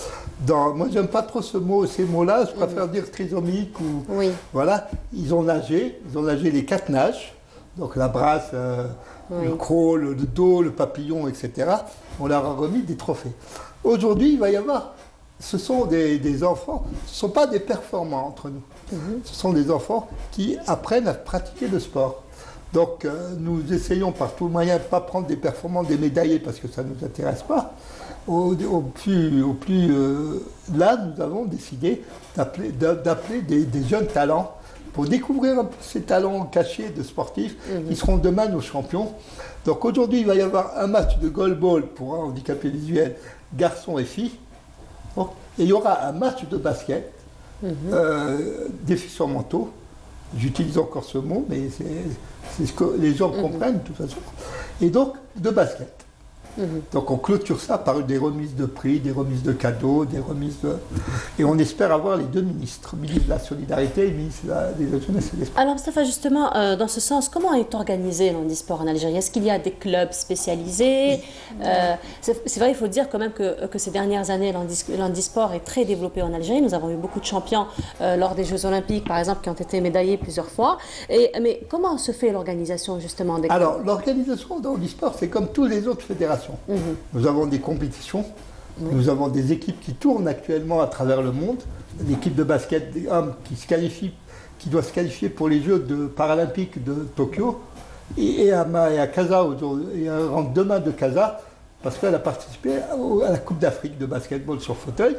dans... Moi, j'aime pas trop ces mots-là, je préfère dire trisomiques ou... Voilà, ils ont nagé les 4 nages, donc la brasse, le crawl, le dos, le papillon, etc. On leur a remis des trophées. Aujourd'hui, il va y avoir... Ce sont des enfants, ce ne sont pas des performants entre nous. Ce sont des enfants qui apprennent à pratiquer le sport. Donc nous essayons par tout moyen de ne pas prendre des performants, des médaillés, parce que ça ne nous intéresse pas. Là, nous avons décidé d'appeler des jeunes talents pour découvrir un peu ces talents cachés de sportifs qui seront demain nos champions. Donc aujourd'hui, il va y avoir un match de goalball pour un handicapé visuel, garçons et filles. Bon. Et il y aura un match de basket, déficients mentaux. J'utilise encore ce mot, mais c'est ce que les gens comprennent de toute façon. Et donc, de basket. Donc on clôture ça par des remises de prix, des remises de cadeaux, des remises de... Et on espère avoir les deux ministres, ministre de la Solidarité et ministre de la Jeunesse et des Sports. Alors Mostafa, justement, dans ce sens, comment est organisé l'handisport en Algérie? Est-ce qu'il y a des clubs spécialisés? C'est vrai, il faut dire quand même que ces dernières années, l'handisport est très développé en Algérie. Nous avons eu beaucoup de champions lors des Jeux Olympiques, par exemple, qui ont été médaillés plusieurs fois. Mais comment se fait l'organisation justement des clubs? Alors, l'organisation de handisport, c'est comme toutes les autres fédérations. Nous avons des compétitions, nous avons des équipes qui tournent actuellement à travers le monde. L'équipe de basket des hommes qui doit se qualifier pour les Jeux paralympiques de Tokyo et à Casa aujourd'hui, et rentre demain de Casa parce qu'elle a participé à la Coupe d'Afrique de basketball sur fauteuil.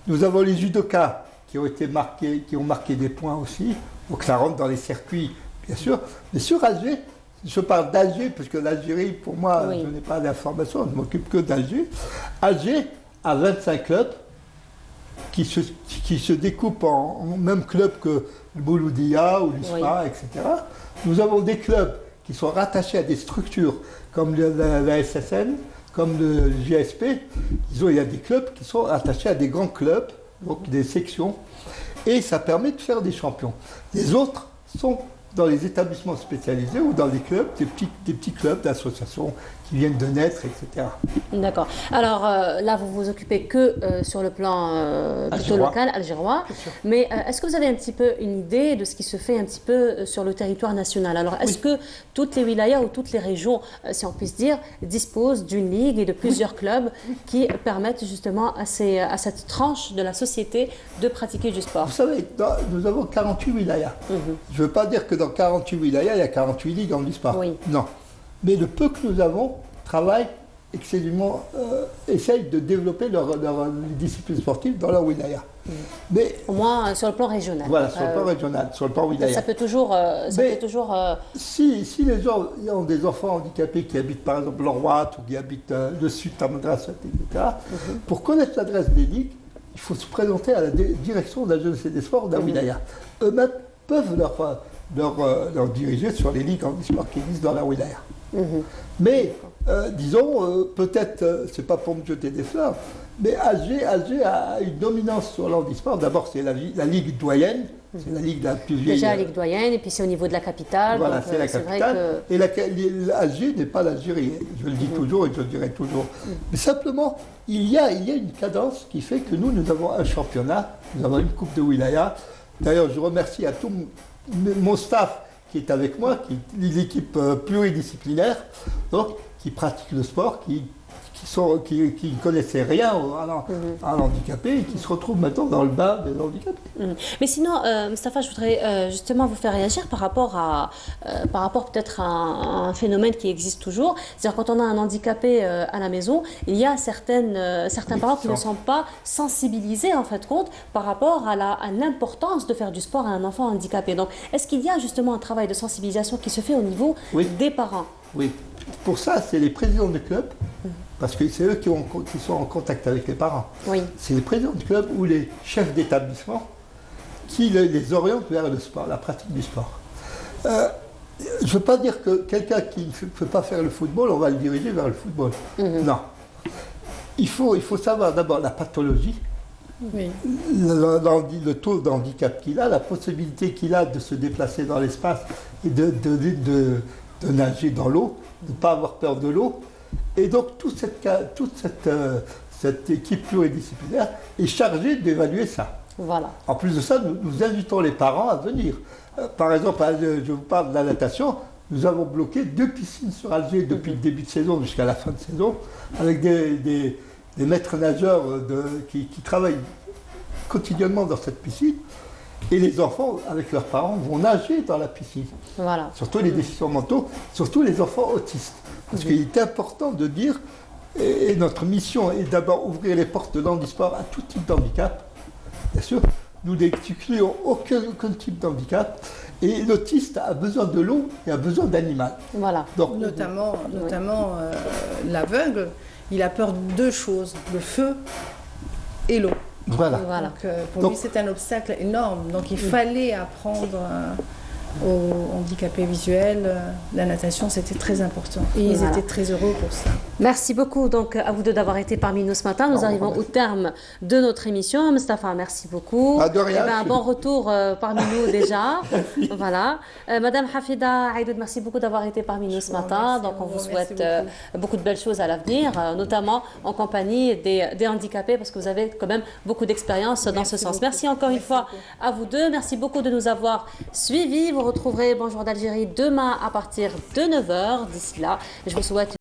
Nous avons les judokas qui ont marqué des points aussi, donc ça rentre dans les circuits bien sûr. Mais sur Alger, je parle d'Alger, parce que l'Algérie, pour moi, je n'ai pas d'informations, je ne m'occupe que d'Alger. Alger a 25 clubs qui se découpent en même clubs que le Bouloudia ou l'USPA, etc. Nous avons des clubs qui sont rattachés à des structures comme la SSN, comme le GSP. Il y a des clubs qui sont rattachés à des grands clubs, donc des sections, et ça permet de faire des champions. Les autres sont dans les établissements spécialisés ou dans les clubs, des petits clubs d'associations qui viennent de naître, etc. D'accord. Alors là, vous vous occupez que sur le plan plutôt local, algérois. Mais est-ce que vous avez un petit peu une idée de ce qui se fait un petit peu sur le territoire national? Alors, est-ce que toutes les wilayas ou toutes les régions, si on puisse dire, disposent d'une ligue et de plusieurs clubs qui permettent justement à cette tranche de la société de pratiquer du sport? Vous savez, nous avons 48 wilayas. Je ne veux pas dire que dans 48 wilayas, il y a 48 ligues en sport. Non. Mais le peu que nous avons travaillent exclusivement, essayent de développer les disciplines sportives dans leur wilaya. Mais, au moins sur le plan régional. Voilà, sur le plan régional, sur le plan wilaya. Ça peut toujours... Si les gens ont des enfants handicapés qui habitent par exemple l'Orwat ou qui habitent le sud Tamadrasat, etc., pour connaître l'adresse des ligues, il faut se présenter à la direction de la jeunesse et des sports de la wilaya. Eux-mêmes peuvent leur diriger sur les ligues en sport qui existent dans la wilaya. Mais, disons, peut-être, c'est pas pour me jeter des fleurs, mais Alger a une dominance sur l'handisport. D'abord, c'est la ligue doyenne, c'est la ligue la plus vieille. Déjà la ligue doyenne, et puis c'est au niveau de la capitale. Voilà, c'est la capitale. Et Alger n'est pas l'Algérie, je le dis toujours et je le dirai toujours. Mais simplement, il y a une cadence qui fait que nous avons un championnat, nous avons une coupe de wilaya. D'ailleurs, je remercie à tout mon staff qui est avec moi, qui est l'équipe pluridisciplinaire, donc, qui pratique le sport, qui ne connaissaient rien à l'handicapé et qui se retrouvent maintenant dans le bain des handicapés. Mais sinon, Mostafa, je voudrais justement vous faire réagir par rapport peut-être à un phénomène qui existe toujours. C'est-à-dire quand on a un handicapé à la maison, il y a certains parents qui ne sont pas sensibilisés en fait compte par rapport à l'importance de faire du sport à un enfant handicapé. Donc, est-ce qu'il y a justement un travail de sensibilisation qui se fait au niveau des parents? Oui. Pour ça, c'est les présidents de club, parce que c'est eux qui sont en contact avec les parents. C'est les présidents de club ou les chefs d'établissement qui les orientent vers le sport, la pratique du sport. Je ne veux pas dire que quelqu'un qui ne peut pas faire le football, on va le diriger vers le football. Non. Il faut savoir d'abord la pathologie, le taux d'handicap qu'il a, la possibilité qu'il a de se déplacer dans l'espace et de nager dans l'eau, de ne pas avoir peur de l'eau. Et donc toute cette équipe pluridisciplinaire est chargée d'évaluer ça. Voilà. En plus de ça, nous invitons les parents à venir. Par exemple, je vous parle de la natation, nous avons bloqué 2 piscines sur Alger depuis le début de saison jusqu'à la fin de saison, avec des maîtres nageurs qui travaillent quotidiennement dans cette piscine. Et les enfants, avec leurs parents, vont nager dans la piscine. Voilà. Surtout les déficients mentaux, surtout les enfants autistes. Parce qu'il est important de dire, et notre mission est d'abord ouvrir les portes de l'handisport à tout type d'handicap. Bien sûr, nous n'excluons aucun type d'handicap. Et l'autiste a besoin de l'eau et a besoin d'animal. Voilà. Donc, notamment l'aveugle, il a peur de 2 choses, le feu et l'eau. Voilà. Donc, pour lui, c'est un obstacle énorme. Donc, il fallait apprendre aux handicapés visuels la natation, c'était très important. Et ils étaient très heureux pour ça. Merci beaucoup donc à vous deux d'avoir été parmi nous ce matin. Nous arrivons au terme de notre émission. Mustafa, merci beaucoup. De rien. Eh ben, un bon retour parmi nous déjà. Voilà. Madame Hafida Aïdoud, merci beaucoup d'avoir été parmi nous ce matin. Donc on vous souhaite beaucoup de belles choses à l'avenir, notamment en compagnie des handicapés, parce que vous avez quand même beaucoup d'expérience dans ce sens. Merci encore une fois à vous deux. Merci beaucoup de nous avoir suivis. Vous retrouverez Bonjour d'Algérie demain à partir de 9h. D'ici là, je vous souhaite